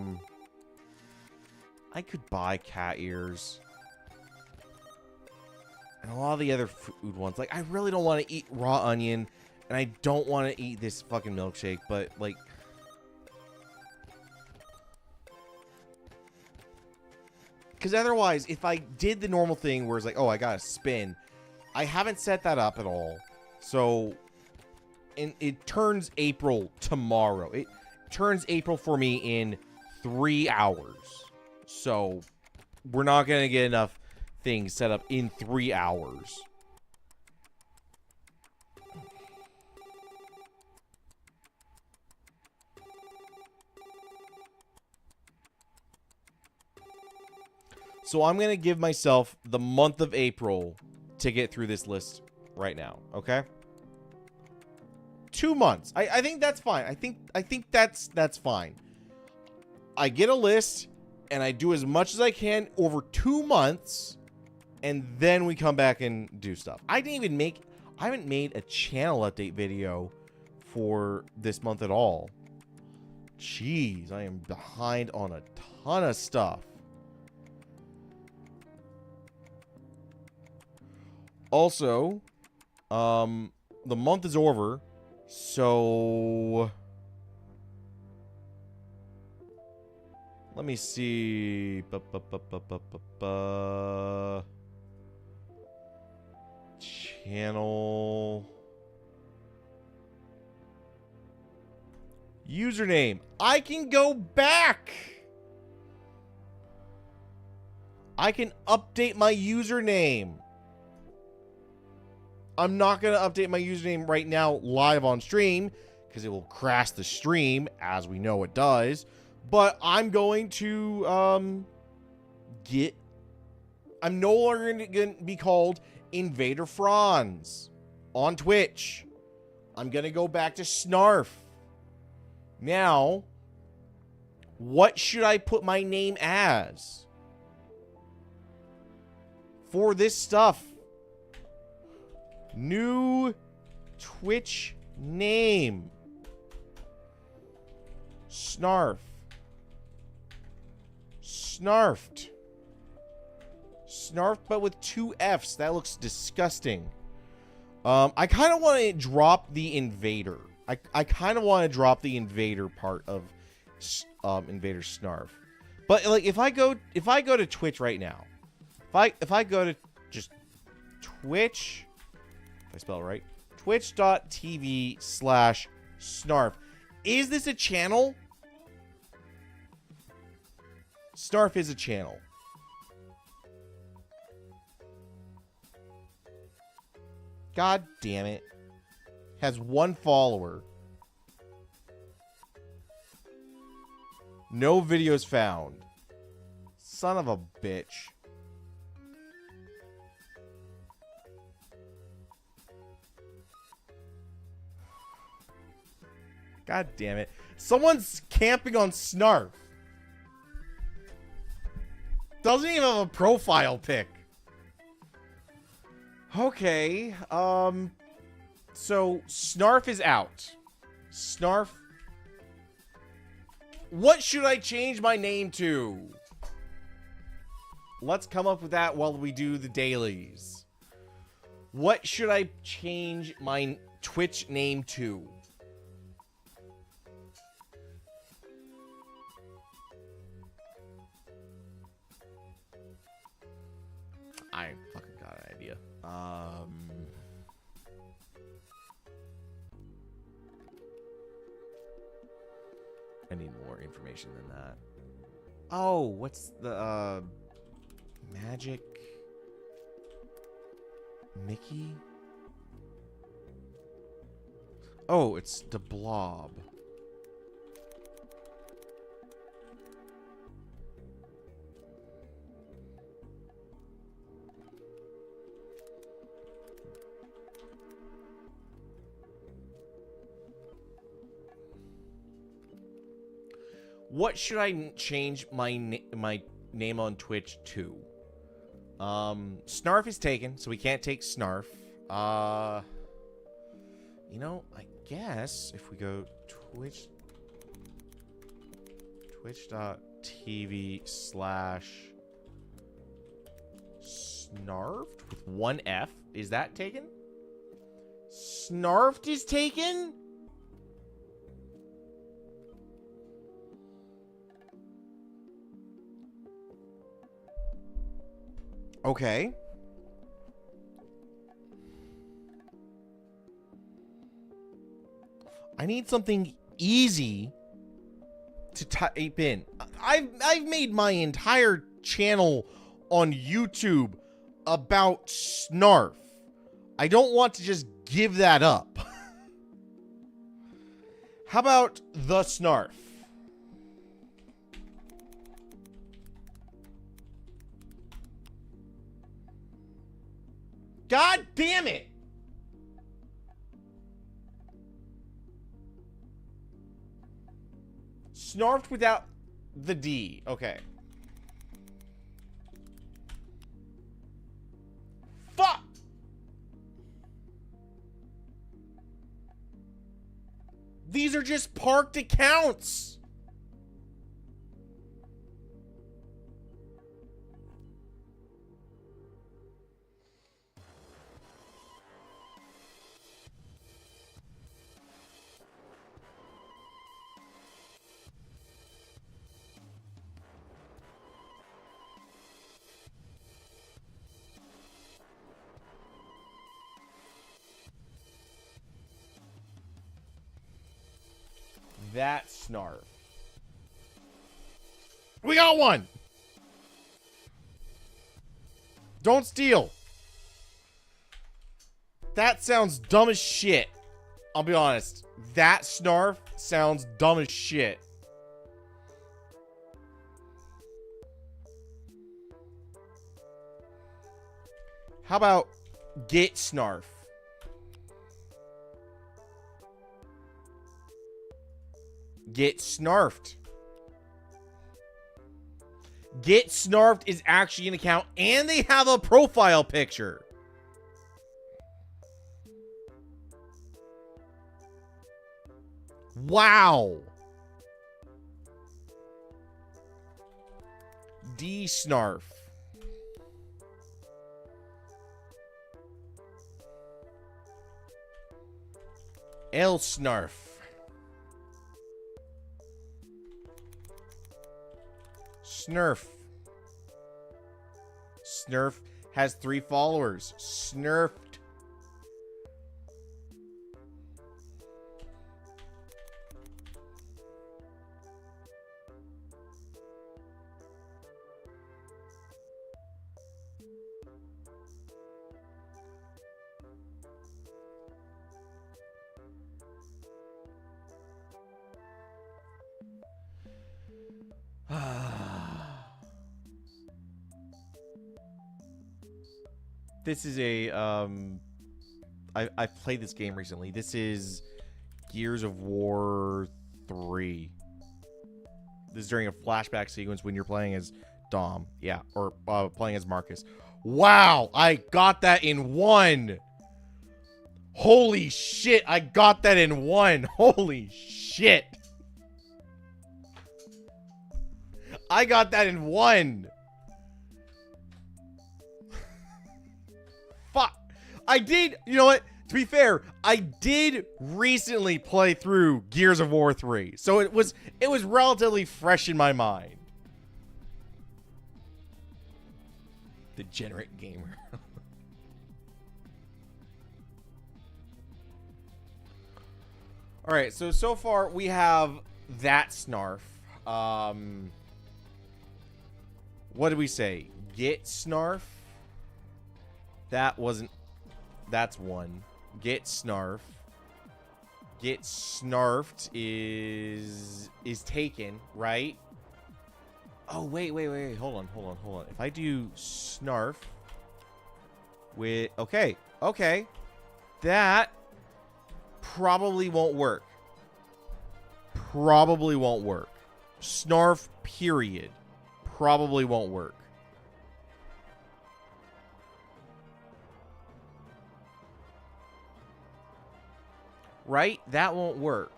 could buy cat ears. And a lot of the other food ones. Like, I really don't want to eat raw onion. And I don't want to eat this fucking milkshake. But, like... Because otherwise, if I did the normal thing where it's like, oh, I got to spin. I haven't set that up at all. So... And it turns April tomorrow. It turns April for me in 3 hours. So, we're not going to get enough things set up in 3 hours. So, I'm going to give myself the month of April to get through this list right now. Okay? 2 months. I think that's fine. I think that's fine. I get a list and I do as much as I can over 2 months, and then we come back and do stuff. I haven't made a channel update video for this month at all. Jeez, I am behind on a ton of stuff. Also, the month is over. So, let me see. Channel. Username. I can go back. I can update my username. I'm not going to update my username right now live on stream because it will crash the stream, as we know it does. But I'm going to I'm no longer going to be called Invader Franz on Twitch. I'm going to go back to Snarf. Now, What should I put my name as for this stuff? New Twitch name. Snarf. Snarfed. Snarf, but with 2 F's. That looks disgusting. I kind of want to drop the invader. I kind of want to drop the invader part of Invader Snarf. But like if I go to Twitch right now, if I go to just Twitch, if I spell it right, twitch.tv/Snarf. Is this a channel? Snarf is a channel. God damn it. Has 1 follower. No videos found. Son of a bitch. God damn it. Someone's camping on Snarf. Doesn't even have a profile pic. Okay. So Snarf is out. Snarf. What should I change my name to? Let's come up with that while we do the dailies. What should I change my Twitch name to? I fucking got an idea. I need more information than that. Oh, what's the Magic Mickey? Oh, it's the Blob. What should I change my name on Twitch to? Snarf is taken, so we can't take Snarf. You know, I guess if we go twitch.tv/Snarfed with 1 F. Is that taken? Snarfed is taken? Okay. I need something easy to type in. I've made my entire channel on YouTube about Snarf. I don't want to just give that up. How about the Snarf? God damn it! Snarfed without the D. Okay. Fuck! These are just parked accounts. That Snarf. We got one! Don't steal. That sounds dumb as shit. I'll be honest. That Snarf sounds dumb as shit. How about get Snarf? Get Snarfed. Get Snarfed is actually an account, and they have a profile picture. Wow. D-Snarf. L-Snarf. Snurf. Snurf has 3 followers. Snurfed. This is a I played this game recently. This is Gears of War 3. This is during a flashback sequence when you're playing as Dom. Yeah, or playing as Marcus. Wow, I got that in one. Holy shit, I got that in one. Holy shit. I got that in one. Fuck. I did, you know what? To be fair, I did recently play through Gears of War 3. So it was relatively fresh in my mind. Degenerate gamer. All right, so far we have that Snarf. What did we say? Get Snarf. That's one. Get Snarf. Get Snarfed is taken, right? Oh, wait. Hold on. If I do Snarf with... Okay. That probably won't work. Snarf, period. Probably won't work. Right? That won't work.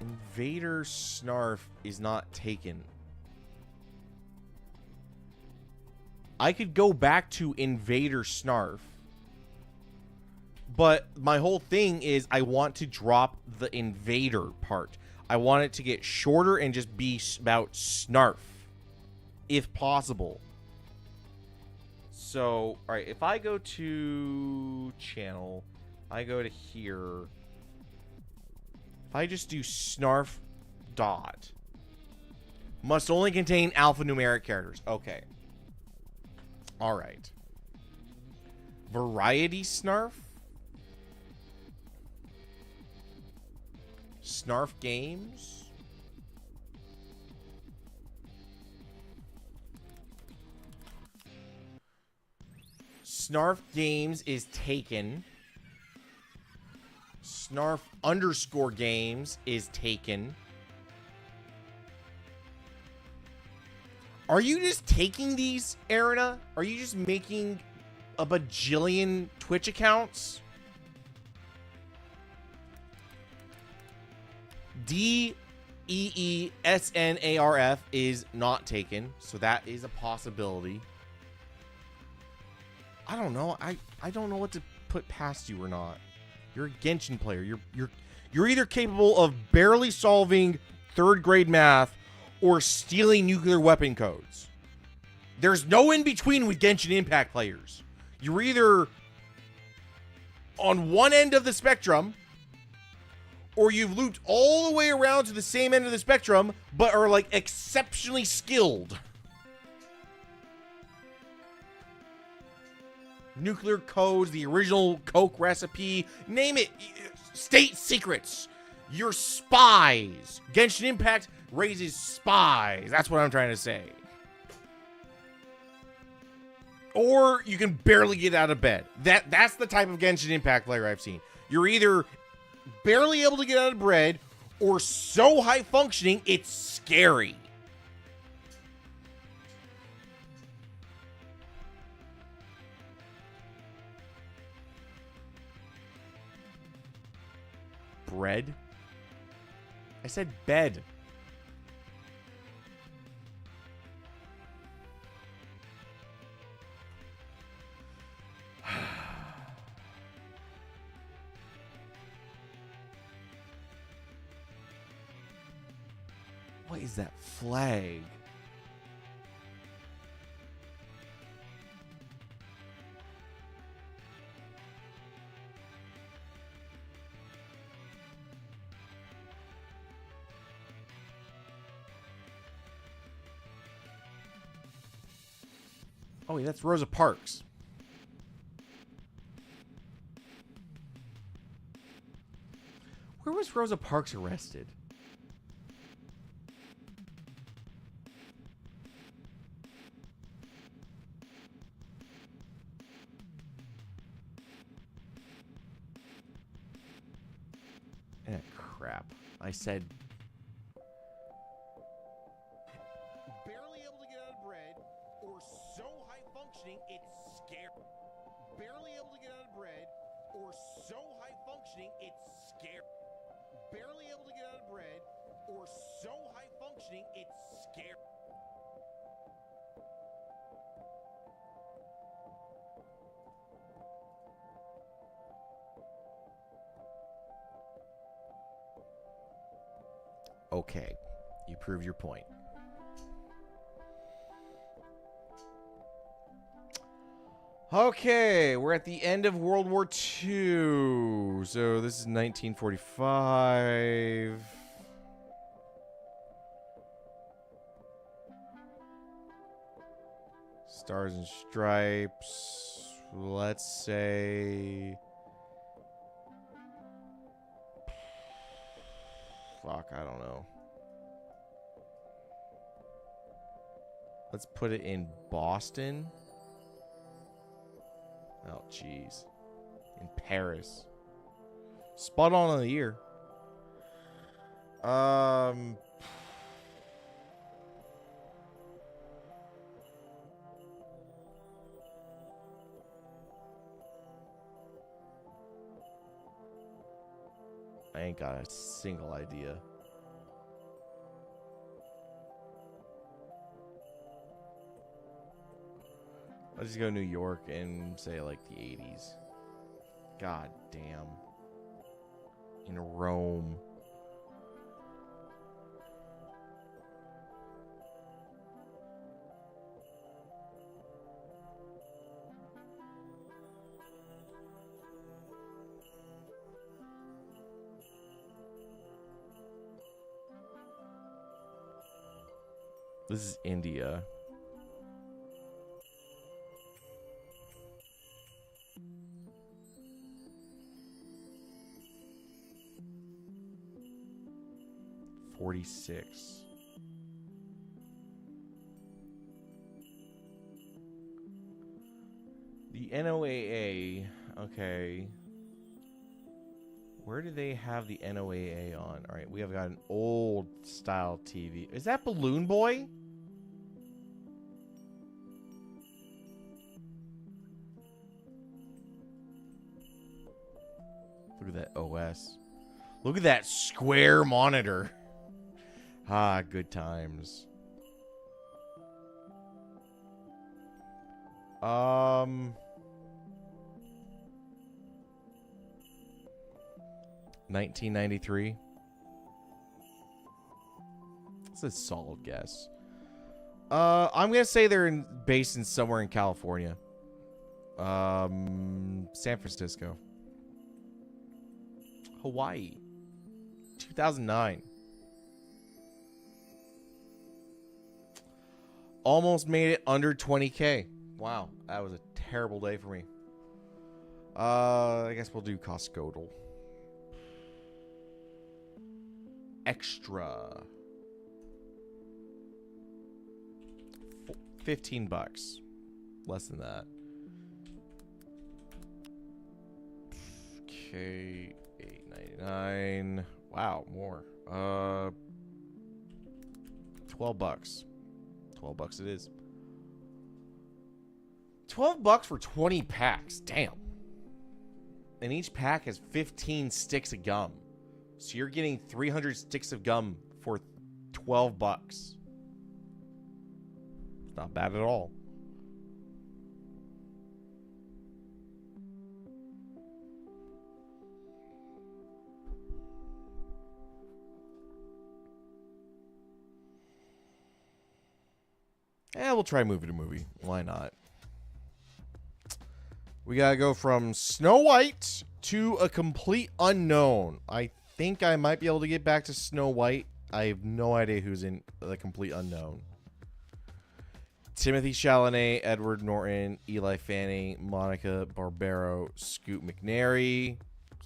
Invader Snarf is not taken. I could go back to Invader Snarf. But my whole thing is I want to drop the Invader part. I want it to get shorter and just be about Snarf, if possible. So, all right, if I go to channel, I go to here. If I just do Snarf dot, must only contain alphanumeric characters. Okay. All right. Variety Snarf. Snarf Games. Snarf Games is taken. Snarf underscore Games is taken. Are you just taking these, Arena? Are you just making a bajillion Twitch accounts? DEESNARF is not taken, so that is a possibility. I don't know. I don't know what to put past you or not. You're a Genshin player. You're either capable of barely solving 3rd grade math or stealing nuclear weapon codes. There's no in between with Genshin Impact players. You're either on one end of the spectrum, or you've looped all the way around to the same end of the spectrum, but are, like, exceptionally skilled. Nuclear codes, the original Coke recipe, name it. State secrets. You're spies. Genshin Impact raises spies. That's what I'm trying to say. or you can barely get out of bed. That's the type of Genshin Impact player I've seen. You're either barely able to get out of bed or so high functioning it's scary. Bread? I said bed. What is that flag? Oh, wait, that's Rosa Parks. Where was Rosa Parks arrested? Crap. I said barely able to get out of bread or so high functioning it's scary. Barely able to get out of bread or so high functioning it's scary. Barely able to get out of bread or so high functioning it's scary. Okay, you prove your point. Okay, we're at the end of World War II. So this is 1945. Stars and Stripes. Let's say... Fuck, I don't know. Let's put it in Boston. Oh, jeez. In Paris. Spot on the year. I ain't got a single idea. I'll just go New York and say like the 80s. God damn. In Rome. This is India. $46. The NOAA. Okay. Where do they have the NOAA on? All right, we have got an old style TV. Is that Balloon Boy? Look at that OS. Look at that square monitor. Ah, good times. 1993. That's a solid guess. I'm gonna say they're based in somewhere in California. San Francisco. Hawaii. 2009. Almost made it under 20K. Wow, that was a terrible day for me. I guess we'll do Costco. Extra. $15. Less than that. Okay, $8.99. Wow, more. $12. $12 it is. $12 for 20 packs. Damn. And each pack has 15 sticks of gum. So you're getting 300 sticks of gum for $12. It's not bad at all. Yeah, we'll try movie to movie. Why not? We gotta go from Snow White to A Complete Unknown. I think I might be able to get back to Snow White. I have no idea who's in The Complete Unknown. Timothy Chalamet, Edward Norton, Eli Fanning, Monica Barbaro, Scoot McNairy.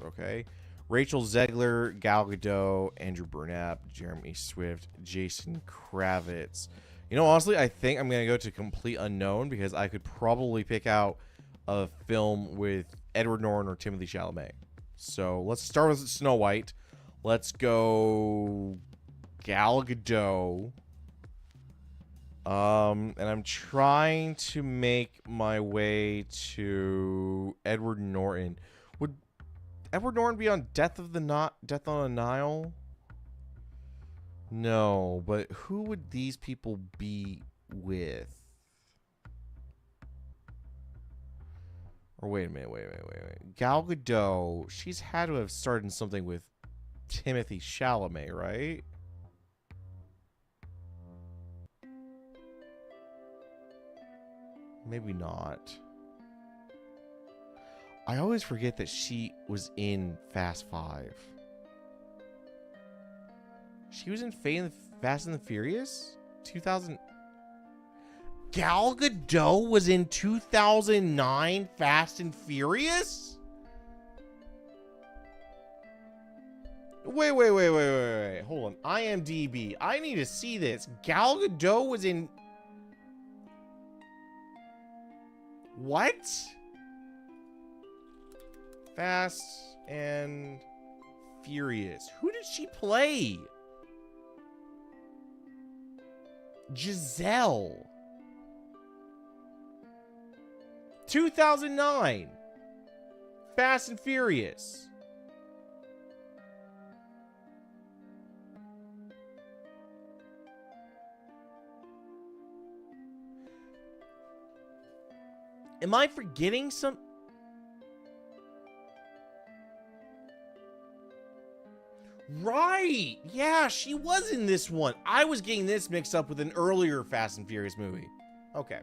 Okay. Rachel Zegler, Gal Gadot, Andrew Burnap, Jeremy Swift, Jason Kravitz. You know, honestly, I think I'm going to go to Complete Unknown because I could probably pick out a film with Edward Norton or Timothy Chalamet. So let's start with Snow White. Let's go Gal Gadot. And I'm trying to make my way to Edward Norton. Would Edward Norton be on Death on the Nile? No, but who would these people be with? Or wait a minute. Gal Gadot, she's had to have started something with Timothy Chalamet, right? Maybe not. I always forget that she was in Fast 5. She was in Fast and the Furious? 2000. Gal Gadot was in 2009 Fast and Furious? Wait. Hold on. IMDb. I need to see this. Gal Gadot was in... What? Fast and Furious. Who did she play? Giselle. 2009. Fast and Furious. Am I forgetting some? Right. Yeah, she was in this one. I was getting this mixed up with an earlier Fast and Furious movie. Okay.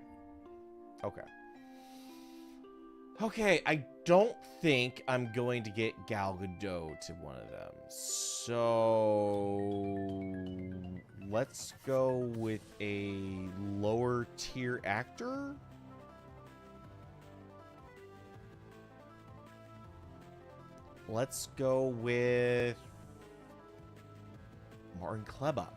Okay, I don't think I'm going to get Gal Gadot to one of them. So let's go with a lower tier actor. Let's go with Martin Kleba.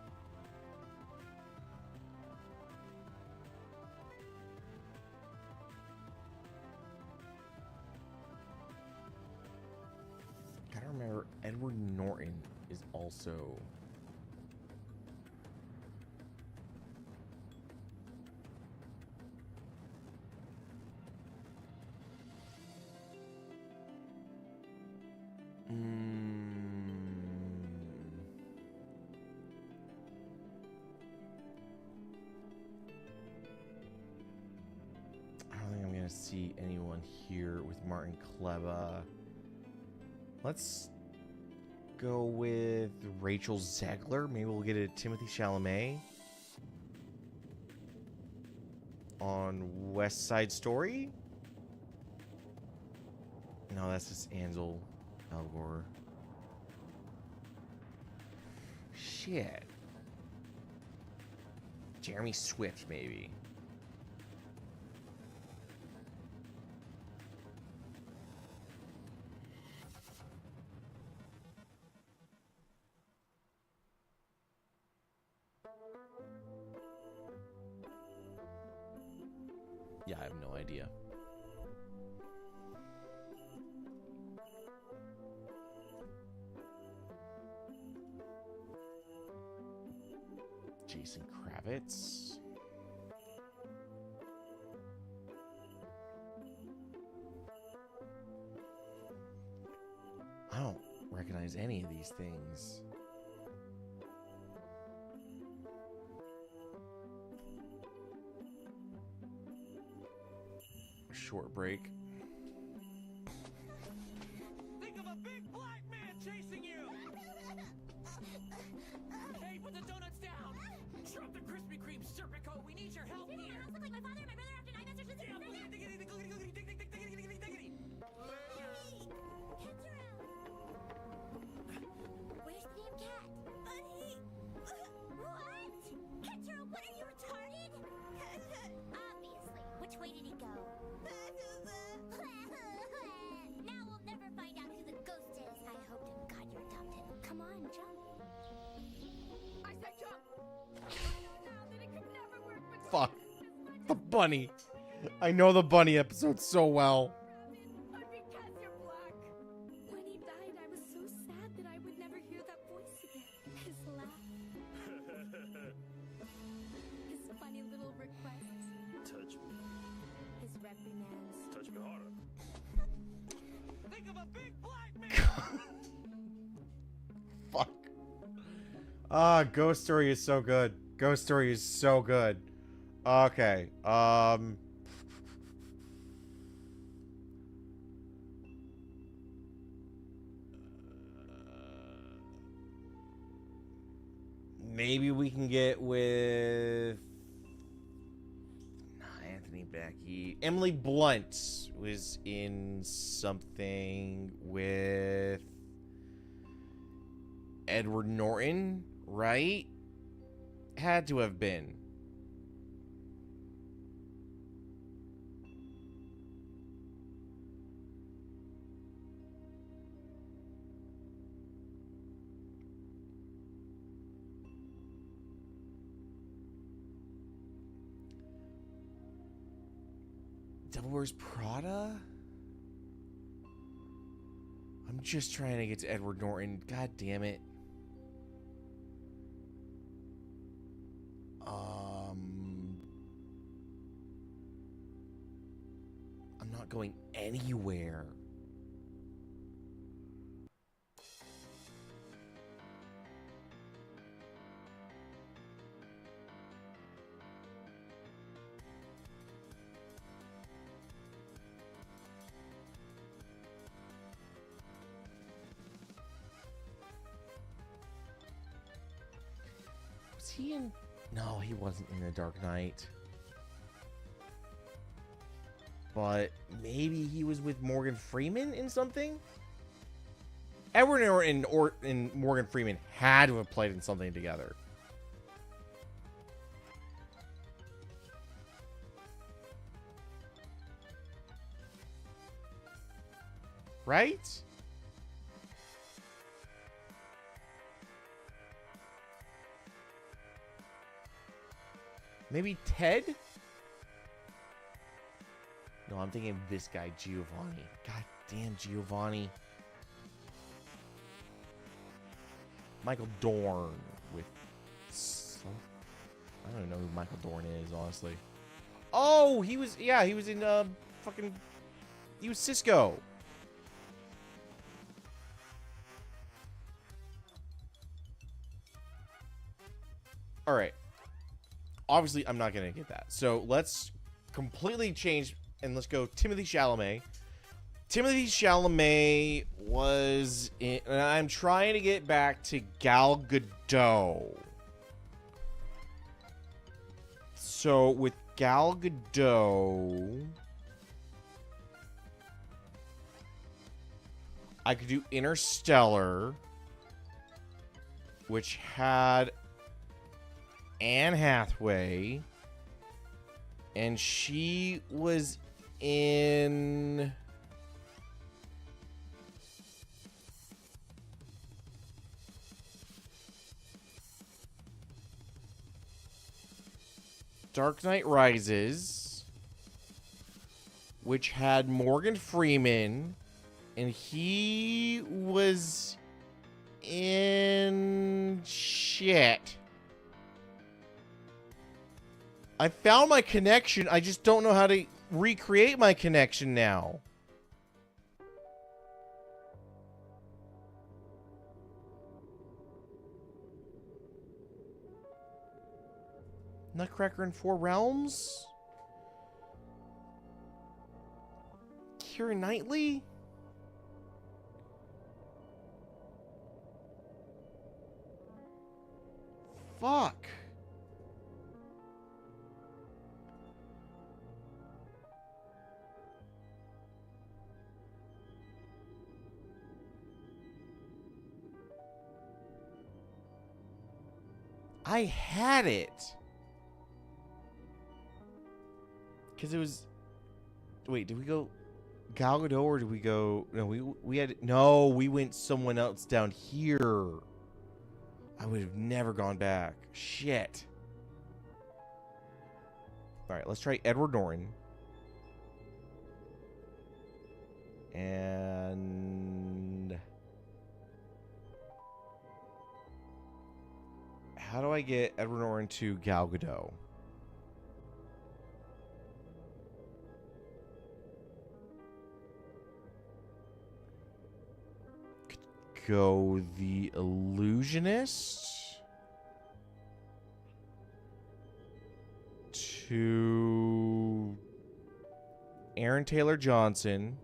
Gotta remember, Edward Norton is also... I don't think I'm gonna see anyone here with Martin Kleba. Let's go with Rachel Zegler. Maybe we'll get a Timothy Chalamet on West Side Story. No, that's just Ansel Elgort. Shit. Jeremy Swift, maybe. Yeah, I have no idea. Jason Kravitz. I don't recognize any of these things. Short break. Think of a big black man chasing you! Hey, put the donuts down! Drop the Krispy Kreme, Serpico! We need your help here! You look like my father and my brother after 9 months or something. Diggity, diggity, diggity, diggity, diggity, diggity, diggity, diggity. Where's the damn cat? What? Ketchup, what are you retarded? Obviously. Which way did he go? Now we'll never find out who the ghost is. I hope to God you adopt him. Come on, jump. I said jump! I know now that it could never work, but Fuck. The bunny. I know the bunny episode so well. but because you're black. When he died, I was so sad that I would never hear that voice again. His laugh, his funny little requests, Touch me. his reprimands. Touch me harder. Think of a big black man! Fuck. Ah, Ghost Story is so good. Ghost Story is so good. Okay. Maybe we can get with not Anthony Mackie. Emily Blunt was in something with Edward Norton, right? Had to have been. Devil Wears Prada? I'm just trying to get to Edward Norton. God damn it. I'm not going anywhere. Was he in? No, he wasn't in The Dark Knight. But maybe he was with Morgan Freeman in something? Edward Norton and Morgan Freeman had to have played in something together. Right? Maybe Ted? No, I'm thinking of this guy, Giovanni. God damn, Giovanni. Michael Dorn with... I don't even know who Michael Dorn is, honestly. Oh, he was... Yeah, he was in, fucking... He was Cisco. Alright. Obviously, I'm not going to get that. So, let's completely change... And let's go Timothy Chalamet. Timothy Chalamet was in... And I'm trying to get back to Gal Gadot. So, with Gal Gadot... I could do Interstellar, which had Anne Hathaway, and she was in... Dark Knight Rises. which had Morgan Freeman, and he was in shit. I found my connection. I just don't know how to recreate my connection now. Nutcracker in Four Realms? Keira Knightley? Fuck. I had it. Because it was... Wait, did we go Gal Gadot or did we go... No, we went someone else down here. I would have never gone back. Shit. Alright, let's try Edward Norton. And... How do I get Edward Norton to Gal Gadot? Go The Illusionist to Aaron Taylor Johnson.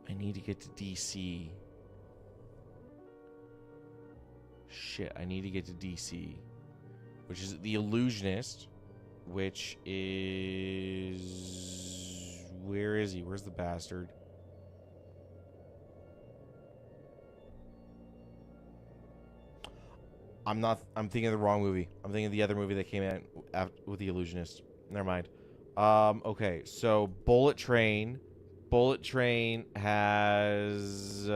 I need to get to DC. Shit, I need to get to DC. Which is The Illusionist, which is... Where is he? Where's the bastard? I'm thinking of the wrong movie. I'm thinking of the other movie that came out with The Illusionist. Never mind. Okay, so Bullet Train. Bullet Train has...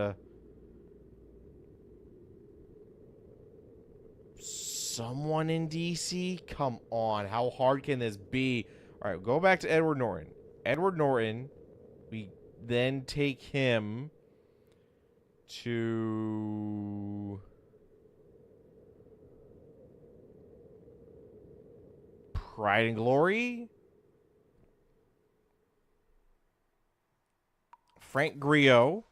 someone in DC? Come on. How hard can this be? All right, go back to Edward Norton. Edward Norton. We then take him to... Pride and Glory? Frank Grillo.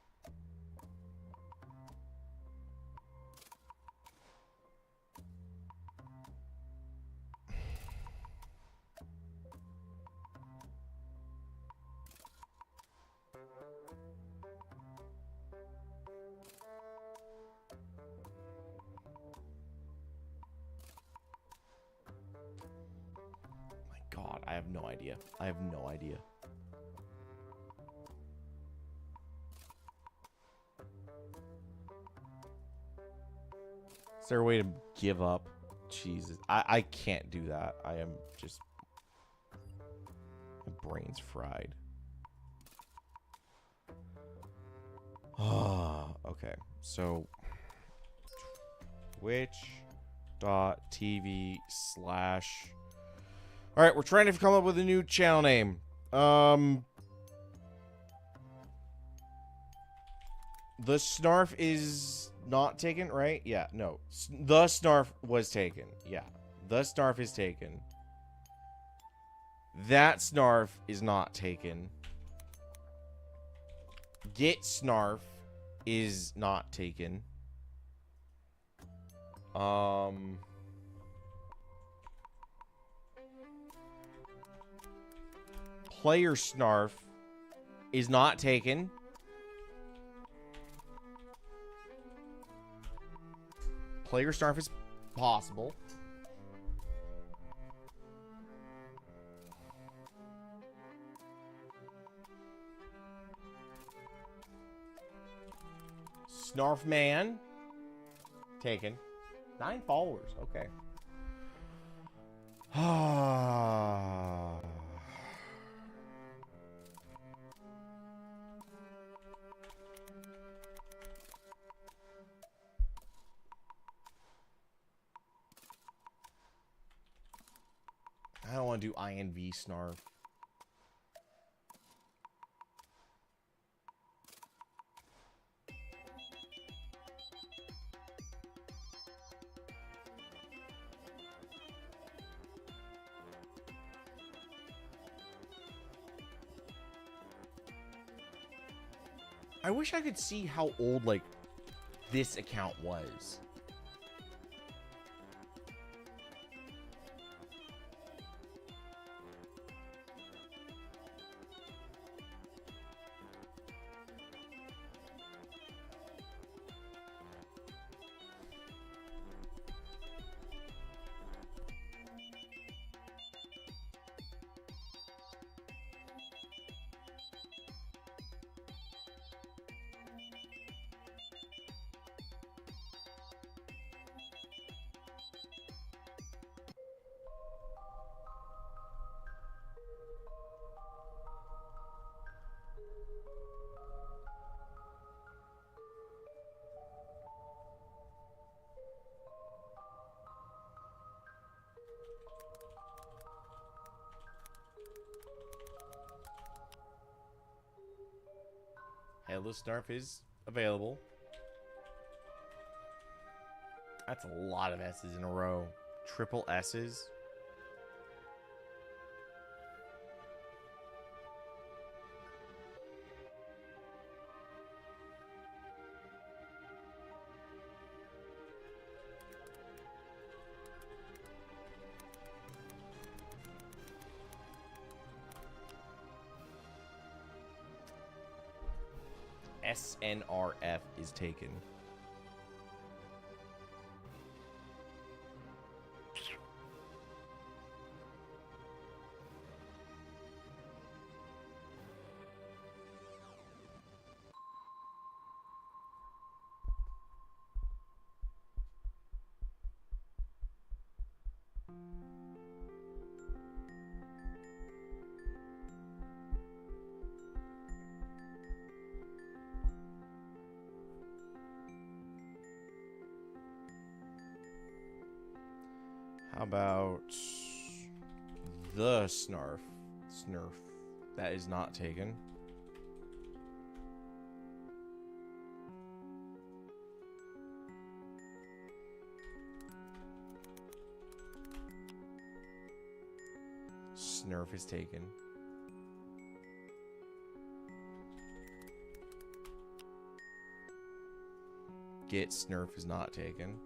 God, I have no idea. I have no idea. Is there a way to give up? Jesus. I can't do that. I am just... My brain's fried. Okay. So... Twitch.tv/ Alright, we're trying to come up with a new channel name. The Snarf is not taken, right? Yeah, no. The Snarf was taken. Yeah. The Snarf is taken. That Snarf is not taken. Get Snarf is not taken. Player Snarf is not taken. Player Snarf is possible. Snarf Man taken. 9 followers. Okay. want to do INV Snarf. I wish I could see how old, like, this account was. Headless Snarf is available. That's a lot of S's in a row. Triple S's. SNRF is taken. How about the Snarf? Snurf. That is not taken. Snurf is taken. Get Snurf is not taken.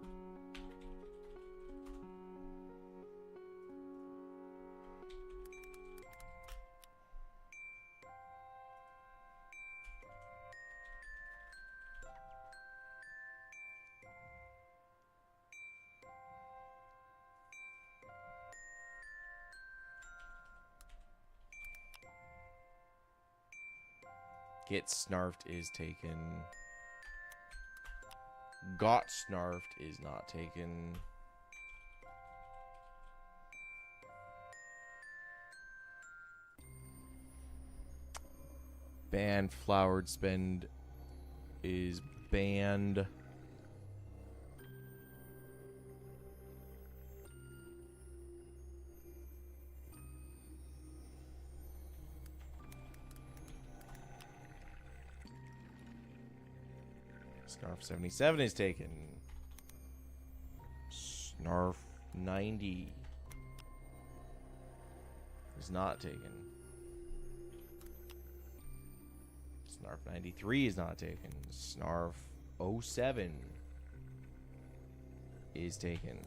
Get Snarfed is taken. Got Snarfed is not taken. Banned Flowered Spend is banned. Snarf 77 is taken. Snarf 90 is not taken. Snarf 93 is not taken. Snarf 07 is taken.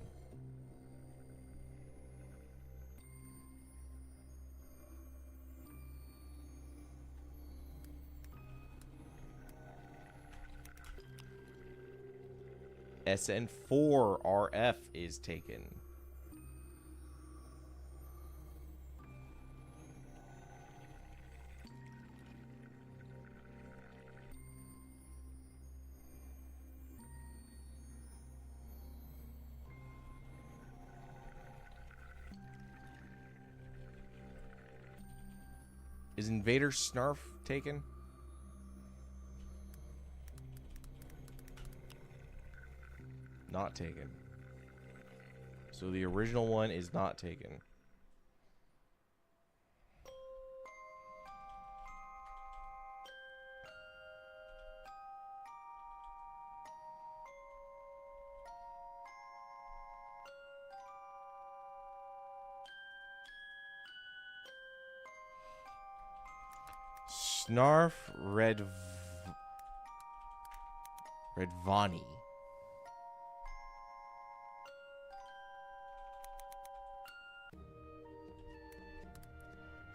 SN4RF is taken. Is Invader Snarf taken? Not taken. So the original one is not taken. Snarf Redvani.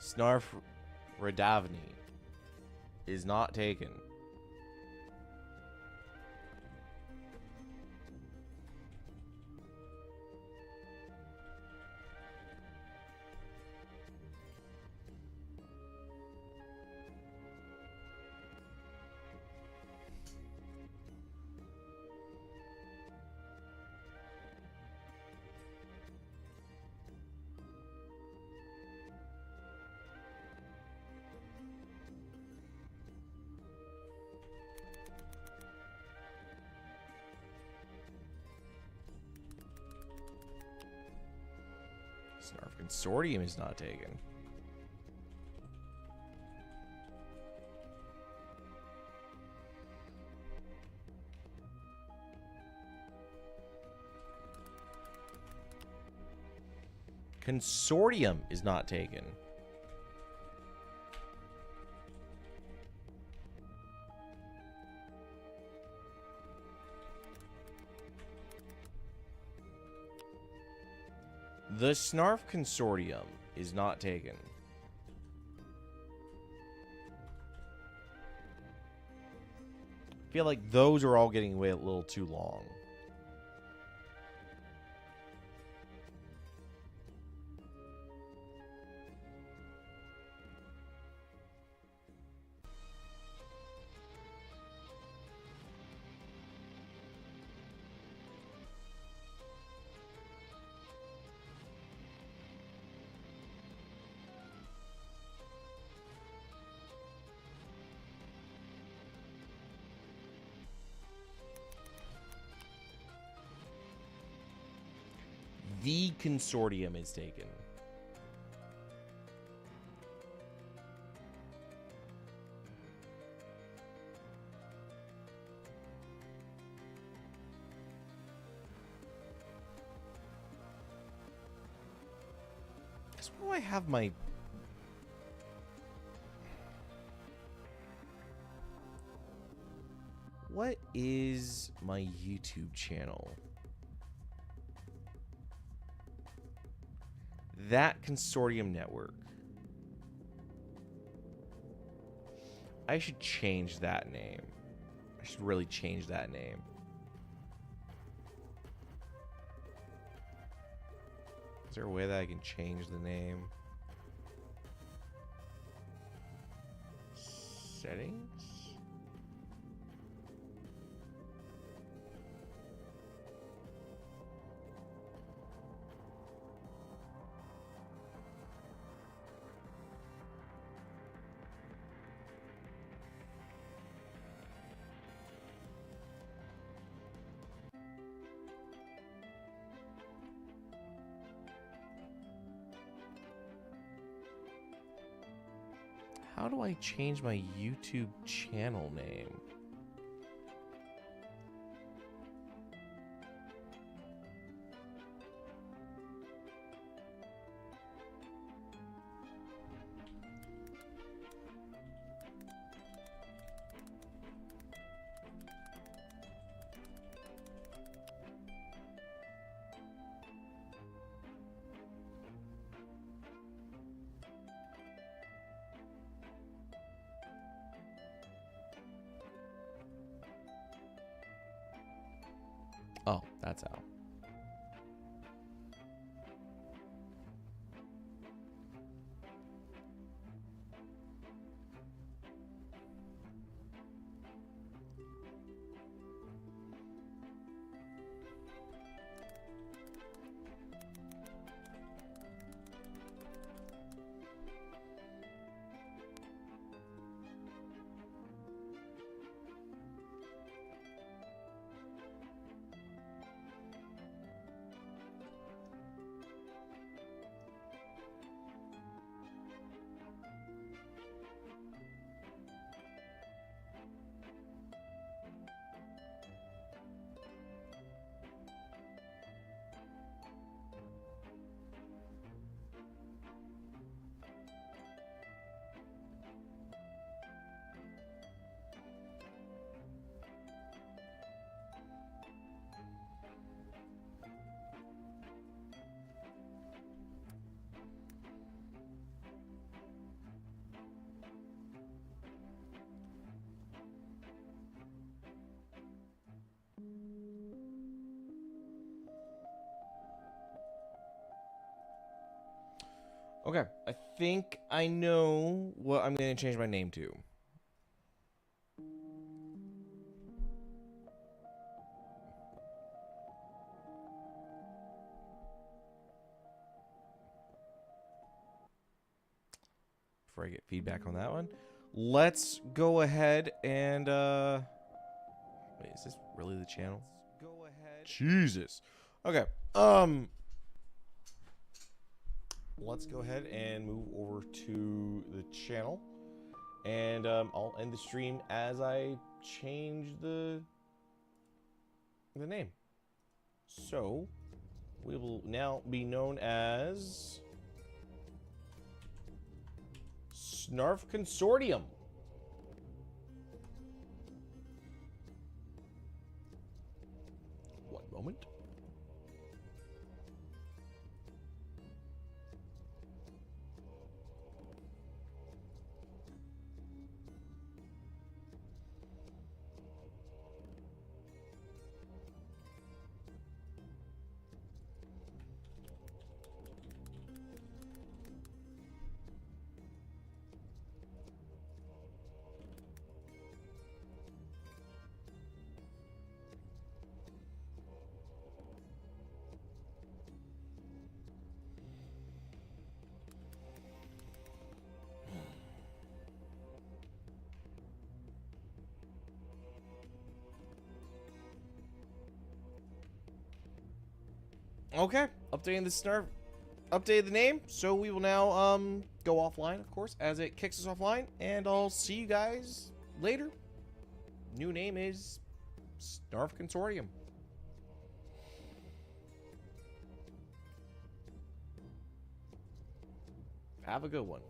Snarf Redavni is not taken. Snarf Consortium is not taken. Consortium is not taken. The Snarf Consortium is not taken. I feel like those are all getting away a little too long. The Consortium is taken. Guess where do I have my... What is my YouTube channel? That Consortium Network. I should change that name. I should really change that name. Is there a way that I can change the name? Settings? How do I change my YouTube channel name? Oh, that's how. Okay, I think I know what I'm going to change my name to. Before I get feedback on that one, let's go ahead and wait, is this really the channel? Let's go ahead. Jesus. Okay. Let's go ahead and move over to the channel, and I'll end the stream as I change the name. So we will now be known as Snarf Consortium. One moment. Okay, updating the Snarf, updated the name, so we will now go offline, of course, as it kicks us offline, and I'll see you guys later. New name is Snarf Consortium. Have a good one.